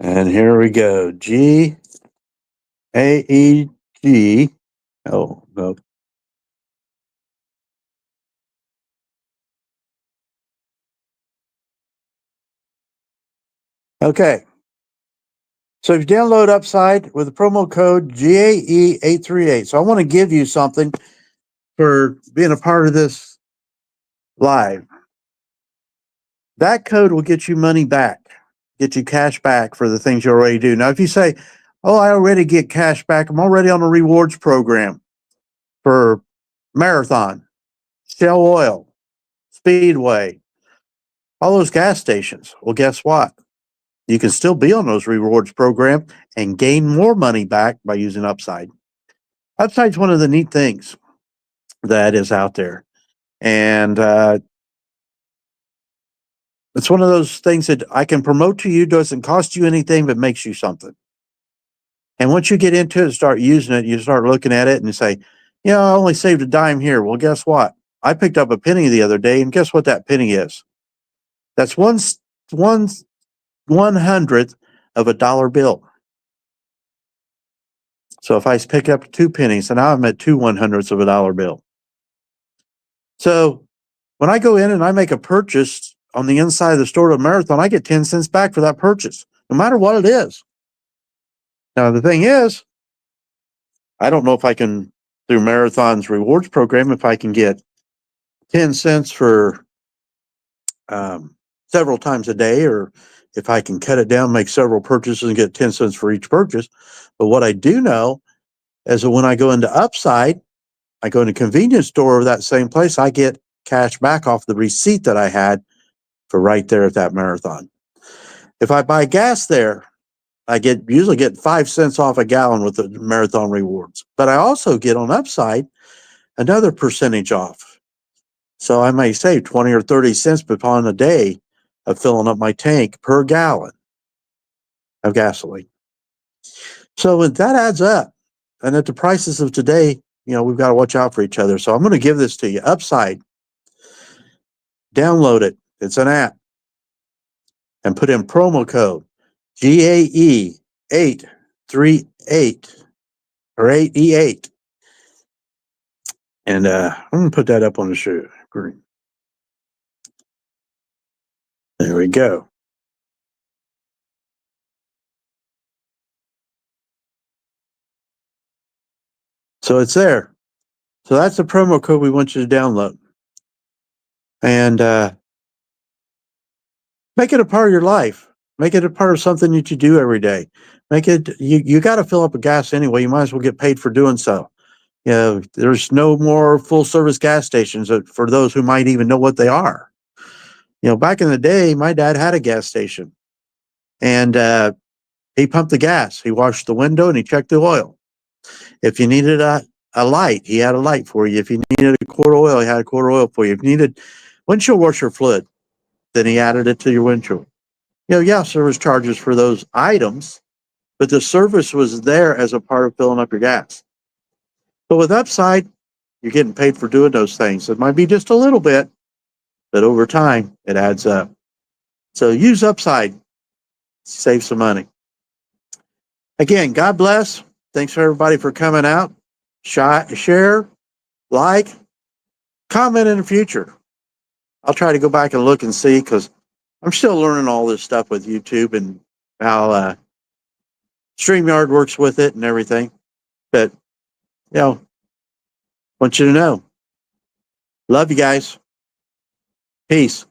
And here we go. GAEG. Oh, no. Okay. So if you download Upside with the promo code GAE838. So I want to give you something for being a part of this live. That code will get you money back, get you cash back for the things you already do. Now, if you say, oh, I already get cash back, I'm already on a rewards program for Marathon, Shell Oil, Speedway, all those gas stations. Well, guess what? You can still be on those rewards program and gain more money back by using Upside. Upside's one of the neat things that is out there. And it's one of those things that I can promote to you, doesn't cost you anything, but makes you something. And once you get into it, start using it, you start looking at it and you say, you know, I only saved a dime here. Well, guess what? I picked up a penny the other day, and guess what that penny is? That's one 1/100th of a dollar bill. So if I pick up 2 pennies, and now I'm at 2/100ths of a dollar bill. So when I go in and I make a purchase on the inside of the store of Marathon, I get 10 cents back for that purchase, no matter what it is. Now, the thing is, I don't know if I can, through Marathon's rewards program, if I can get 10 cents for several times a day, or if I can cut it down, make several purchases and get 10 cents for each purchase. But what I do know is that when I go into Upside, I go in a convenience store of that same place, I get cash back off the receipt that I had for right there at that Marathon. If I buy gas there, I usually get 5 cents off a gallon with the Marathon rewards. But I also get on Upside another percentage off. So I may save 20 or 30 cents upon a day of filling up my tank per gallon of gasoline. So that adds up. And at the prices of today, you know, we've got to watch out for each other. So I'm going to give this to you. Upside. Download it. It's an app. And put in promo code GAE838 or 8E8. And I'm going to put that up on the screen. There we go. So it's there. So that's the promo code we want you to download. And make it a part of your life. Make it a part of something that you do every day. Make it, you got to fill up with gas anyway. You might as well get paid for doing so. You know, there's no more full service gas stations for those who might even know what they are. You know, back in the day, my dad had a gas station, and he pumped the gas. He washed the window and he checked the oil. If you needed a light, he had a light for you. If you needed a quart of oil, he had a quart of oil for you. If you needed windshield washer fluid, then he added it to your windshield. You know, yeah, service charges for those items, but the service was there as a part of filling up your gas. But with Upside, you're getting paid for doing those things. It might be just a little bit, but over time, it adds up. So use Upside, save some money. Again, God bless. Thanks for everybody for coming out. Share, like, comment in the future. I'll try to go back and look and see, because I'm still learning all this stuff with YouTube and how StreamYard works with it and everything. But, you know, want you to know. Love you guys. Peace.